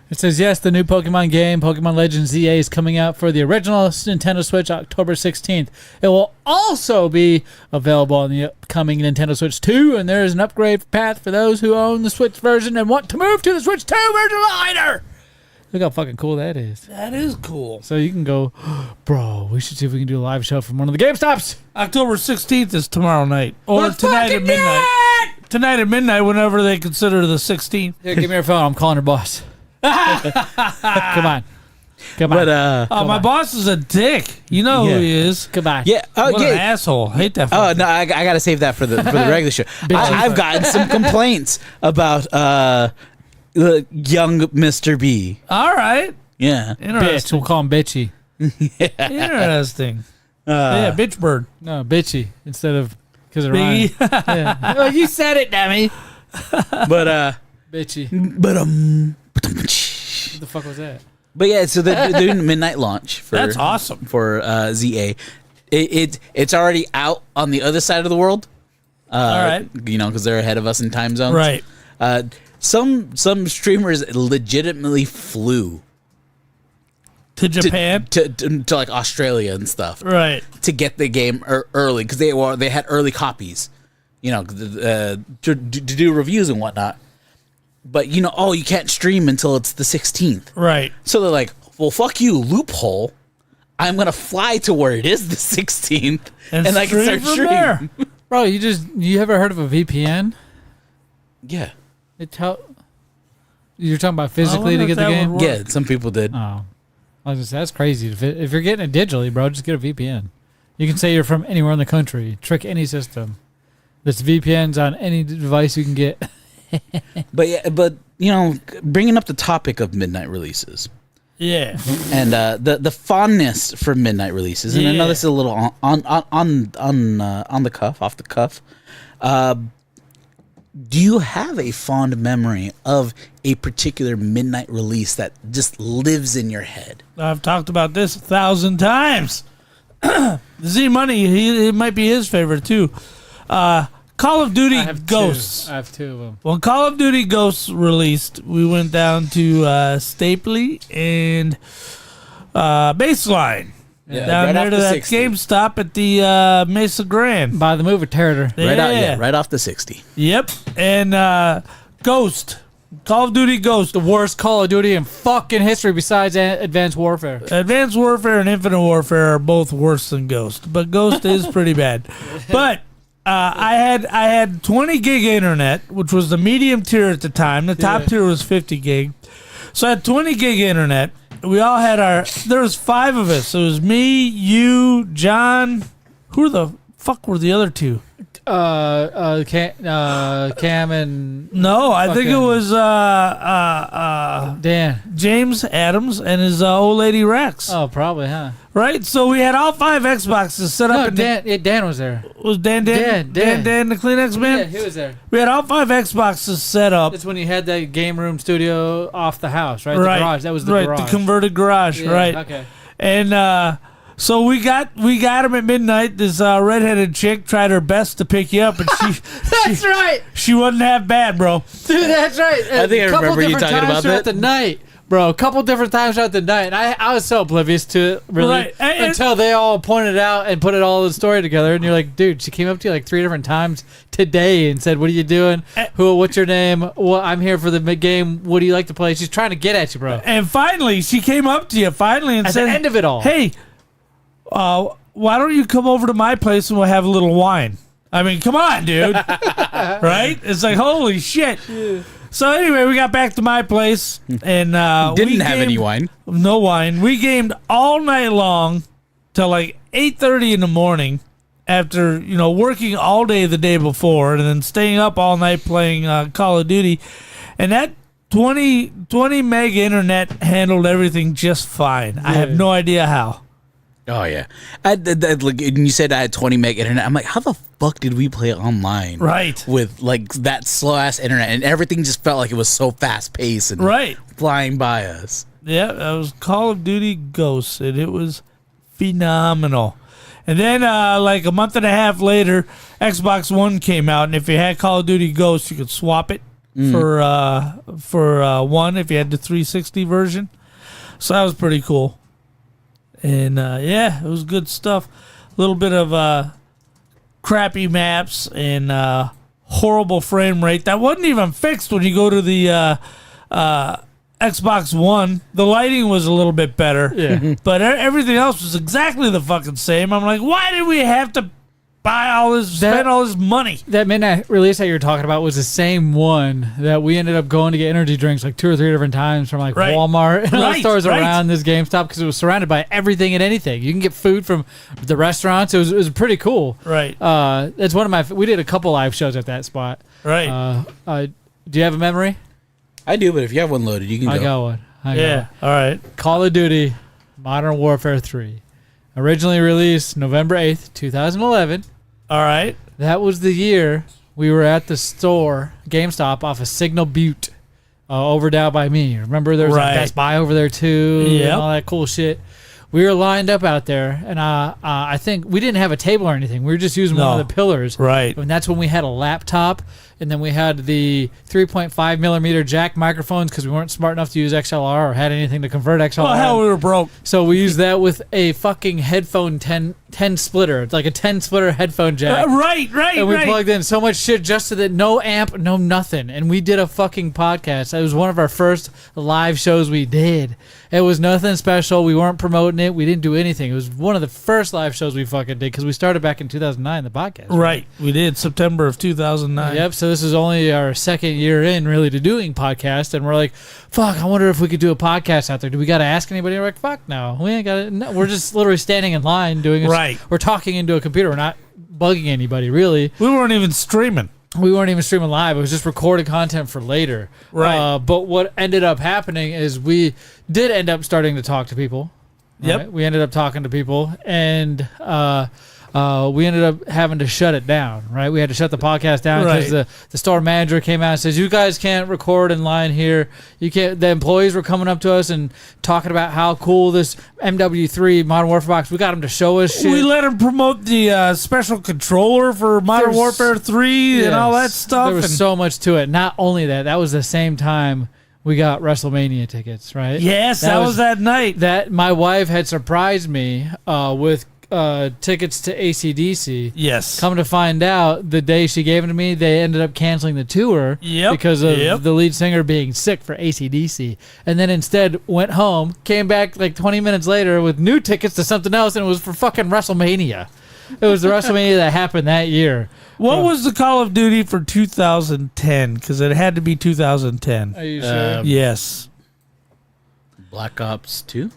It says, yes, the new Pokemon game, Pokemon Legends ZA, is coming out for the original Nintendo Switch October 16th. It will also be available on the upcoming Nintendo Switch 2, and there is an upgrade path for those who own the Switch version and want to move to the Switch 2 version later. Look how fucking cool that is. That is cool. So you can go, bro, we should see if we can do a live show from one of the GameStops. October 16th is tomorrow night. Or Let's tonight at fucking do midnight. it! Tonight at midnight, whenever they consider the 16th. Here, give me your phone. I'm calling her boss. Come on. But My boss is a dick. You know Yeah. who he is. Come on. yeah. Oh What yeah. an asshole. Hate that. Oh fucker. no, I gotta save that for the regular show. I've gotten some complaints about young Mr. B. All right. Yeah. Bitch. Interesting. We'll call him Bitchy. Interesting. Yeah, bitch bird. No, Bitchy instead of because it Biggie. rhymes. Yeah. Oh, you said it, dummy. But Bitchy. What the fuck was that? But yeah, so they're doing a midnight launch for That's awesome. for ZA. It's already out on the other side of the world. All right. You know, because they're ahead of us in time zones. Right. Some streamers legitimately flew To Japan. to like Australia and stuff Right. to get the game early because they had early copies. You know, to do reviews and whatnot. But you know, you can't stream until it's the 16th. Right. So they're like, well, fuck you, loophole. I'm going to fly to where it is the 16th and I can start from streaming. there. Bro, you ever heard of a VPN? Yeah. You're talking about physically wonder to if get the that game? would work. Yeah, some people did. Oh. I was just, that's crazy. If you're getting it digitally, bro, just get a VPN. You can say you're from anywhere in the country. Trick any system. There's VPNs on any device you can get. But you know, bringing up the topic of midnight releases Yeah. and the fondness for midnight releases, and I know Yeah. this is a little on the cuff, off the cuff. Do you have a fond memory of a particular midnight release that just lives in your head? I've talked about this 1,000 times. Z Money, it might be his favorite too. Call of Duty Ghosts. I have two of them. When Call of Duty Ghosts released, we went down to Stapley and Baseline. Yeah, Down right there off to the that 60. GameStop at the Mesa Grand. By the movie Territor. Yeah. Right off the 60. Yep. And Ghost. Call of Duty Ghost. The worst Call of Duty in fucking history besides Advanced Warfare. Advanced Warfare and Infinite Warfare are both worse than Ghost, but Ghost is pretty bad. But I had 20 gig internet, which was the medium tier at the time. The top tier was 50 gig. So I had 20 gig internet. We all had there was 5 of us. So it was me, you, John. Who the fuck were the other 2? Cam and No, I think it was Dan. James Adams and his old lady Rex. Oh, probably, huh? Right? So we had all 5 Xboxes set up. No, Dan was there. Was Dan the Kleenex man? Yeah, he was there. We had all 5 Xboxes set up. That's when you had that game room studio off the house, right? The garage. That was the garage. The converted garage, Yeah, right? Okay. And so we got him at midnight. This redheaded chick tried her best to pick you up, and That's right. she wasn't half bad, bro. Dude, that's right. I think I remember you talking about that. The night, bro. A couple different times throughout the night. And I was so oblivious to it, really, Right. until they all pointed out and put it all in the story together. And you're like, dude, she came up to you like 3 different times today and said, "What are you doing? What's your name? Well, I'm here for the game. What do you like to play?" She's trying to get at you, bro. And finally, she came up to you and At said, the end of it all, "Hey, why don't you come over to my place and we'll have a little wine?" I mean, come on, dude. Right? It's like, holy shit. Yeah. So anyway, we got back to my place and Didn't have any wine. No wine. We gamed all night long till like 8:30 in the morning after, working all day the day before and then staying up all night playing Call of Duty. And that 20 meg internet handled everything just fine. Yeah. I have no idea how. Oh yeah, and you said I had 20 meg internet. I'm like, how the fuck did we play online? Right, with like that slow ass internet, and everything just felt like it was so fast paced and flying by us. Yeah, that was Call of Duty Ghosts, and it was phenomenal. And then like a month and a half later, Xbox One came out, and if you had Call of Duty Ghosts, you could swap it for one if you had the 360 version. So that was pretty cool. And it was good stuff. A little bit of crappy maps and horrible frame rate. That wasn't even fixed when you go to the Xbox One. The lighting was a little bit better, but everything else was exactly the fucking same. I'm like, why did we have to buy all this, spend all this money? That midnight release that you were talking about was the same one that we ended up going to get energy drinks like 2 or 3 different times from like Walmart and other stores around this GameStop because it was surrounded by everything and anything. You can get food from the restaurants. It was pretty cool. Right. It's one of my. We did a couple live shows at that spot. Right. Do you have a memory? I do, but if you have one loaded, you can go. I got one. All right. Call of Duty Modern Warfare 3. Originally released November 8th, 2011. All right. That was the year we were at the store, GameStop, off of Signal Butte, over down by me. Remember there was a Best Buy over there too, and all that cool shit. We were lined up out there, and I think we didn't have a table or anything. We were just using one of the pillars. Right. And that's when we had a laptop, and then we had the 3.5 millimeter jack microphones because we weren't smart enough to use XLR or had anything to convert XLR. Well, hell, we were broke. So we used that with a fucking headphone 10 splitter. It's like a 10 splitter headphone jack. Right. And we plugged in so much shit just so that no amp, no nothing. And we did a fucking podcast. It was one of our first live shows we did. It was nothing special. We weren't promoting it. We didn't do anything. It was one of the first live shows we fucking did because we started back in 2009, the podcast. Right. We did September of 2009. Yep. So this is only our second year in really to doing podcasts. And we're like, fuck, I wonder if we could do a podcast out there. Do we got to ask anybody? We're like, fuck no. We ain't got it. No, we're just literally standing in line doing it. Right. We're talking into a computer. We're not bugging anybody, really. We weren't even streaming. We weren't even streaming live. It was just recorded content for later. Right. But what ended up happening is we did end up starting to talk to people. Yep. Right? We ended up talking to people, and we ended up having to shut it down, right? We had to shut the podcast down because the store manager came out and says, you guys can't record in line here. You can't. The employees were coming up to us and talking about how cool this MW3 Modern Warfare box, we got them to show us shit. We let them promote the special controller for Modern Warfare 3 and all that stuff. There was so much to it. Not only that, that was the same time we got WrestleMania tickets, right? Yes, that was that night. That my wife had surprised me with tickets to AC/DC. Yes. Come to find out, the day she gave them to me, they ended up canceling the tour because of the lead singer being sick for AC/DC. And then instead went home, came back like 20 minutes later with new tickets to something else, and it was for fucking WrestleMania. It was the WrestleMania that happened that year. What was the Call of Duty for 2010? Because it had to be 2010. Are you sure? Yes. Black Ops 2?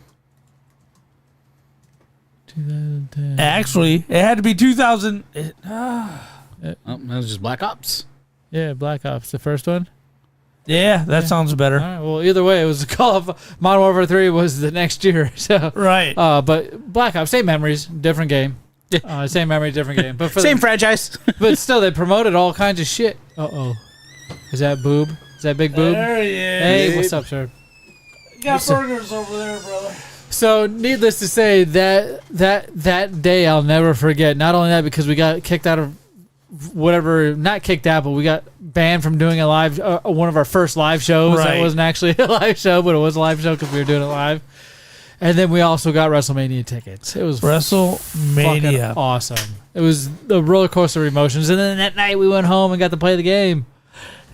2010. Actually, it had to be 2000. Oh, that was just Black Ops. Yeah, Black Ops, the first one. Yeah, that sounds better. All right, well, either way, it was the Call of Modern Warfare 3 was the next year. So Right. but Black Ops, same memories, different game. Same memory, different game. But for Same franchise. But still, they promoted all kinds of shit. Is that Boob? Is that Big Boob? There he is. Hey, what's up, sir? Got burgers over there, brother. So, needless to say, that day I'll never forget. Not only that, because we got kicked out of whatever, not kicked out, but we got banned from doing a live, one of our first live shows. Right. That wasn't actually a live show, but it was a live show because we were doing it live. And then we also got WrestleMania tickets. It was WrestleMania. fucking awesome. It was the roller coaster of emotions. And then that night we went home and got to play the game.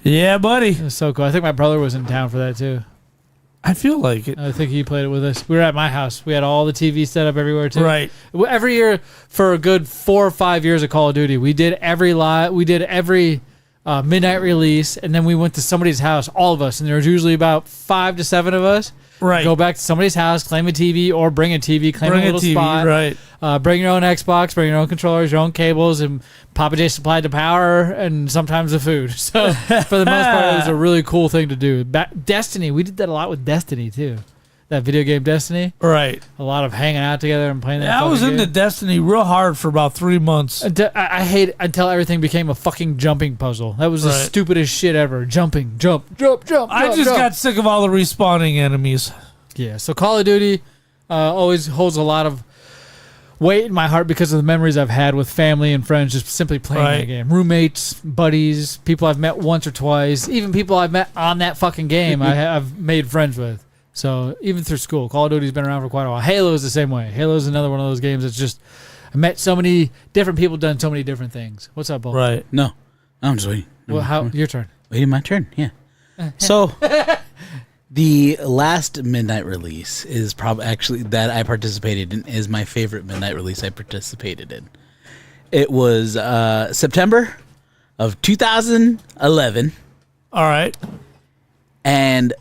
Yeah, buddy. It was so cool. I think my brother was in town for that too. I feel like it. I think he played it with us. We were at my house. We had all the TV set up everywhere too. Right. Every year for a good 4 or 5 years of Call of Duty, we did every midnight release, and then we went to somebody's house, all of us, and there was usually about 5 to 7 of us. Right. Go back to somebody's house, claim a TV, or bring a TV, claim a little spot. Right. Bring your own Xbox, bring your own controllers, your own cables, and Papa J supplied the power and sometimes the food. So for the most part, it was a really cool thing to do. Destiny, we did that a lot with Destiny too. That video game Destiny. Right. A lot of hanging out together and playing that. Yeah, I was into game. Destiny real hard for about 3 months. I hate it until everything became a fucking jumping puzzle. That was the Right. stupidest shit ever. Jumping, jump. I just got sick of all the respawning enemies. Yeah, so Call of Duty always holds a lot of weight in my heart because of the memories I've had with family and friends just simply playing Right. that game. Roommates, buddies, people I've met once or twice, even people I've met on that fucking game I've made friends with. So even through school, Call of Duty's been around for quite a while. Halo is the same way. Halo is another one of those games that's just, I met so many different people, done so many different things. What's up, Bo? Right. No, I'm just waiting. Well, your turn. Waiting my turn, yeah. So, the last midnight release is probably actually that I participated in is my favorite midnight release I participated in. It was September of 2011, All right. and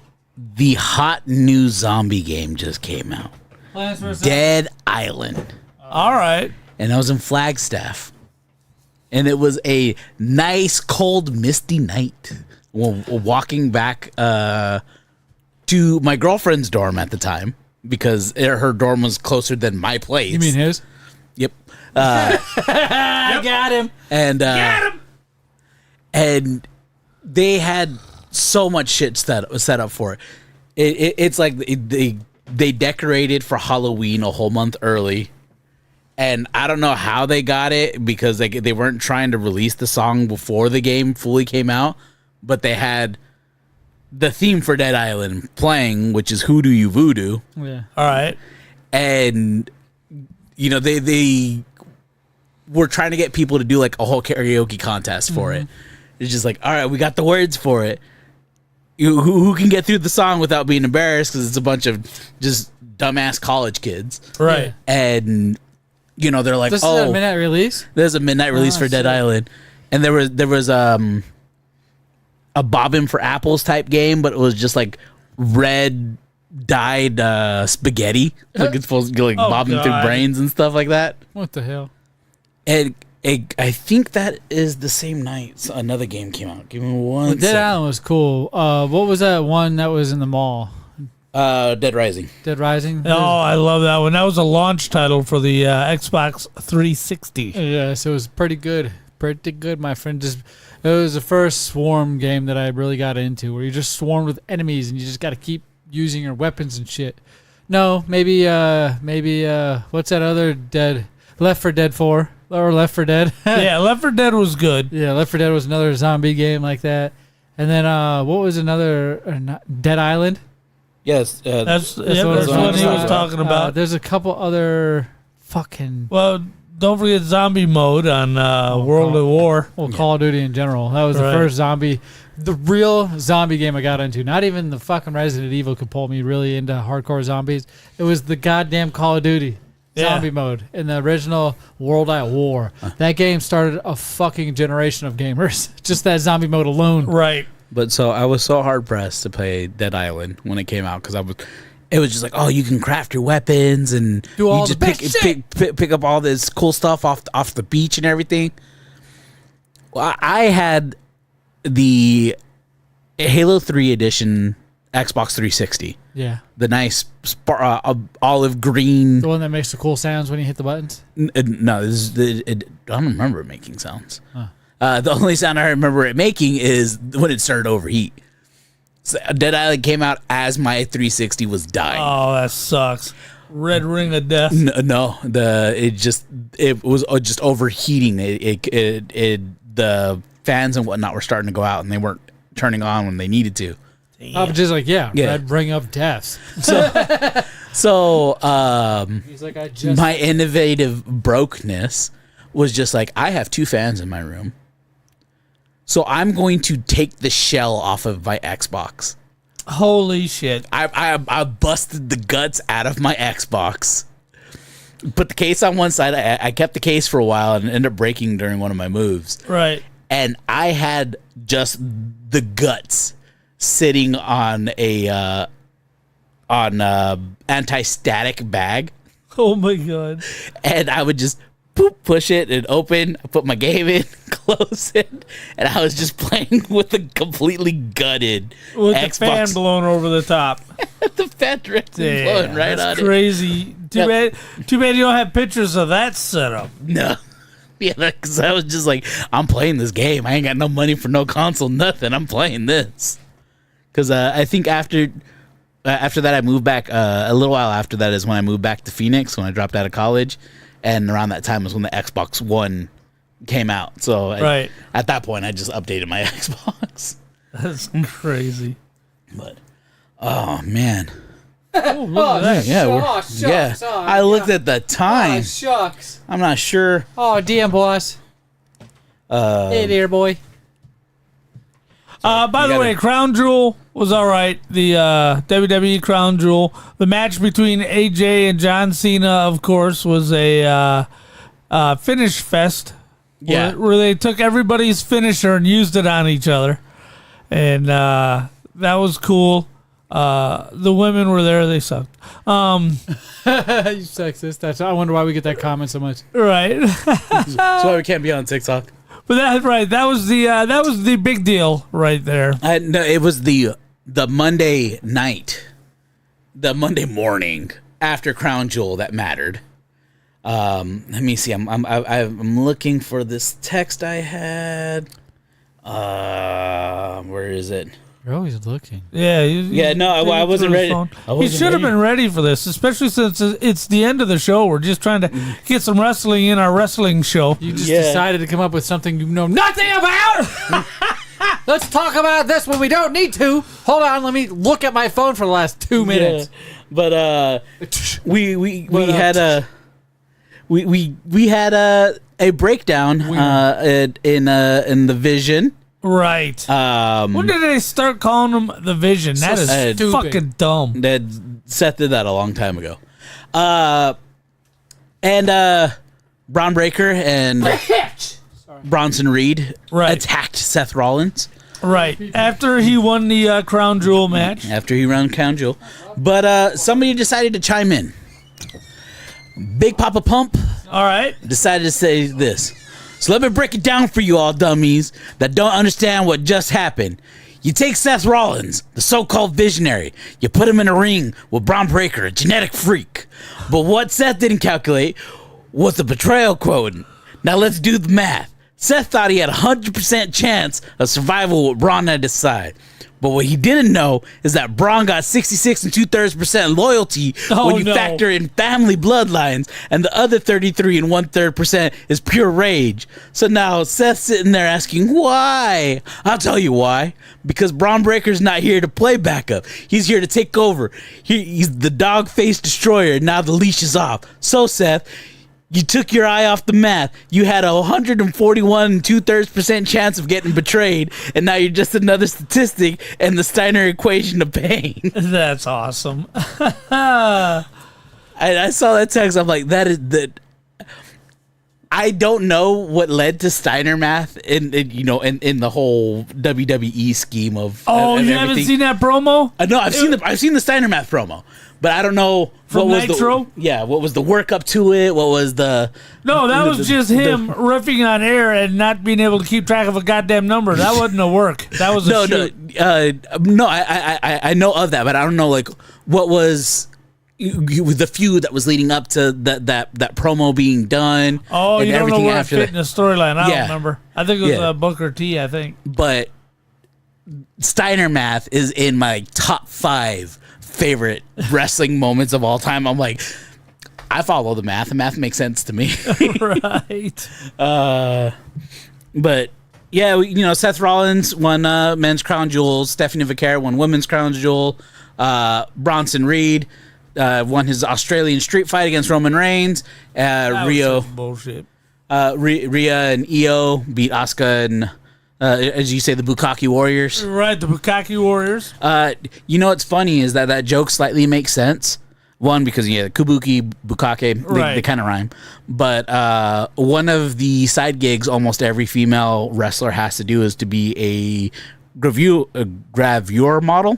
the hot new zombie game just came out, Dead Island, All right. and I was in Flagstaff, and it was a nice, cold, misty night. Walking back to my girlfriend's dorm at the time because her dorm was closer than my place. You mean his? Yep. I got him. And and they had so much shit set up for it. It's like they decorated for Halloween a whole month early. And I don't know how they got it because they weren't trying to release the song before the game fully came out, but they had the theme for Dead Island playing, which is Who Do You Voodoo. Yeah. All right. And you know they were trying to get people to do like a whole karaoke contest for it. It's just like, all right, we got the words for it. Who can get through the song without being embarrassed because it's a bunch of just dumbass college kids, Right. and you know they're like, This is a midnight release? there's a midnight release for Dead shit. Island, and there was a bobbing for apples type game, but it was just like red dyed spaghetti, like it's supposed to be like bobbing God. through brains and stuff like that. What the hell? And I think that is the same night another game came out. Give me one. Dead second. Island was cool. What was that one that was in the mall? Dead Rising. Dead Rising? Oh, I love that one. That was a launch title for the Xbox 360. Yes, it was pretty good. Pretty good, my friend. It was the first swarm game that I really got into, where you just swarmed with enemies and you just got to keep using your weapons and shit. No, maybe what's that other Left 4 Dead 4 or Left 4 Dead? Yeah, Left 4 Dead was good. Yeah, Left 4 Dead was another zombie game like that. And then what was another Dead Island? Yes, That's what what I was he was talking talking about. There's a couple other fucking Well, don't forget zombie mode on World at War. well, Call of Duty in general. That was the Right. first the real zombie game I got into. Not even the fucking Resident Evil could pull me really into hardcore zombies. It was the goddamn Call of Duty zombie mode in the original World at War. That game started a fucking generation of gamers. Just that zombie mode alone. Right. But so I was so hard pressed to play Dead Island when it came out because it was just like, oh, you can craft your weapons and Do all you just the best pick up all this cool stuff off the beach and everything. Well, I had the Halo 3 edition Xbox 360, Yeah. the nice olive green. The one that makes the cool sounds when you hit the buttons. No, I don't remember it making sounds. The only sound I remember it making is when it started to overheat. So Dead Island came out as my 360 was dying. Oh, that sucks. Red ring of death. No, it was just overheating. The fans and whatnot were starting to go out, and they weren't turning on when they needed to. I'm just like, Yeah. Red ring of death. So He's like, I just my innovative brokenness was just like, I have 2 fans in my room, so I'm going to take the shell off of my Xbox. Holy shit. I busted the guts out of my Xbox. Put the case on one side. I kept the case for a while and ended up breaking during one of my moves. Right. And I had just the guts sitting on a anti-static bag, Oh my god. and I would just push it and open. I put my game in, close it, and I was just playing with a completely gutted With Xbox. the fan blown over the top. The fan dripped and blowing right that's on crazy. Too bad you don't have pictures of that setup. it. No. Yeah, because I was just like, I'm playing this game. I ain't got no money for no console, nothing. I'm playing this. Because I think after that, I moved back. A little while after that is when I moved back to Phoenix when I dropped out of college, and around that time was when the Xbox One came out. So at that point, I just updated my Xbox. That's crazy. But oh man, Oh, look at that. yeah, shucks. Oh, I looked at the time. shucks. I'm not sure. Oh, damn, boss. Hey there, boy. By the gotta- way, Crown Jewel was all right. The WWE Crown Jewel. The match between AJ and John Cena, of course, was a finish fest. Yeah. Where they took everybody's finisher and used it on each other. And that was cool. The women were there. They sucked. You sexist. I wonder why we get that comment so much. Right. That's why we can't be on TikTok. But that was the big deal right there. No, it was the Monday night, the Monday morning after Crown Jewel that mattered. Let me see. I'm looking for this text I had. Where is it? You're always looking. Yeah. I wasn't ready. He should have been ready for this, especially since it's the end of the show. We're just trying to get some wrestling in our wrestling show. You just decided to come up with something you know nothing about. Let's talk about this when we don't need to. Hold on, let me look at my phone for the last 2 minutes. But we had a breakdown in the Vision. Right. When did they start calling him the Vision? That is stupid. fucking dumb. That Seth did that a long time ago. And Braun Breaker and Bronson Reed attacked Seth Rollins. Right. After he won the Crown Jewel match. After he ran Crown Jewel. But somebody decided to chime in. Big Papa Pump All right. decided to say this. So let me break it down for you all dummies that don't understand what just happened. You take Seth Rollins, the so-called visionary, you put him in a ring with Braun Breaker, a genetic freak. But what Seth didn't calculate was the betrayal quotient. Now let's do the math. Seth thought he had a 100% chance of survival with Braun at his side. But what he didn't know is that Braun got 66 2/3% loyalty when you factor in family bloodlines, and the other 33 1/3% is pure rage. So now Seth's sitting there asking why. I'll tell you why. Because Braun Breaker's not here to play backup. He's here to take over. He's the dog-faced destroyer. Now the leash is off. So Seth, You took your eye off the math. You had a 141 2/3% chance of getting betrayed, and now you're just another statistic in the Steiner equation of pain. That's awesome. I saw that text. I'm like, that is the. I don't know what led to Steiner math in the whole WWE scheme of. Oh, of you haven't seen that promo? No, I've seen the Steiner math promo, but I don't know From what was Nitro? what was the work up to it? What was the? No, that was just him riffing on air and not being able to keep track of a goddamn number. That wasn't a work. That was a shoot. No. I know of that, but I don't know like what was. The feud that was leading up to that promo being done. Oh, and you don't know where it fit that. in the storyline. I Yeah. don't remember. I think it was Yeah. Booker T, I think. But Steiner math is in my top 5 favorite wrestling moments of all time. I'm like, I follow the math. The math makes sense to me. Right. But yeah, Seth Rollins won men's crown jewels. Stephanie Vaquera won women's crown jewel. Bronson Reed won his Australian street fight against Roman Reigns. Rio Bullshit. Rhea and Io beat Asuka and as you say, the Bukkake Warriors. Right, the Bukkake Warriors. What's funny is that joke slightly makes sense. One, because Kabuki, Bukkake, they kind of rhyme. But one of the side gigs almost every female wrestler has to do is to be a gravure model,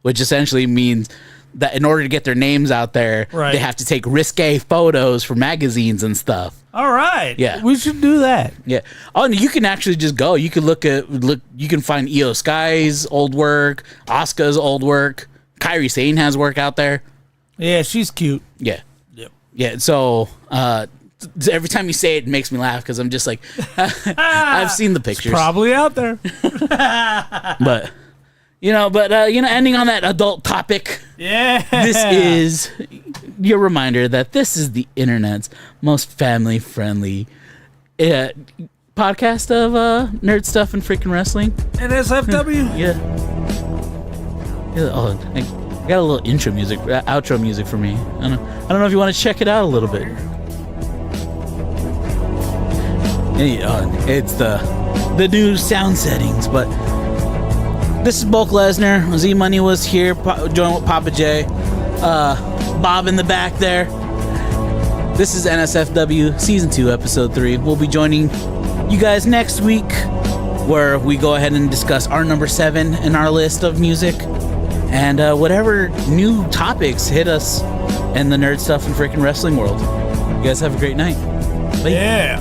which essentially means that in order to get their names out there, they have to take risque photos for magazines and stuff. All right. Yeah. We should do that. Yeah. Oh, and you can actually just go. You can you can find Io Sky's old work, Asuka's old work. Kairi Sane has work out there. Yeah, she's cute. Yeah. Yep. Yeah. So every time you say it, it makes me laugh because I'm just like, I've seen the pictures. It's probably out there. But ending on that adult topic. Yeah. This is your reminder that this is the internet's most family-friendly podcast of nerd stuff and freaking wrestling. NSFW. Yeah. Oh, I got a little intro music, outro music for me. I don't know if you want to check it out a little bit. It's the new sound settings, but. This is Bulk Lesnar. Z Money was here, joined with Papa J. Bob in the back there. This is NSFW Season 2, Episode 3. We'll be joining you guys next week, where we go ahead and discuss our number 7 in our list of music. And whatever new topics hit us in the nerd stuff and freaking wrestling world. You guys have a great night. Bye. Yeah.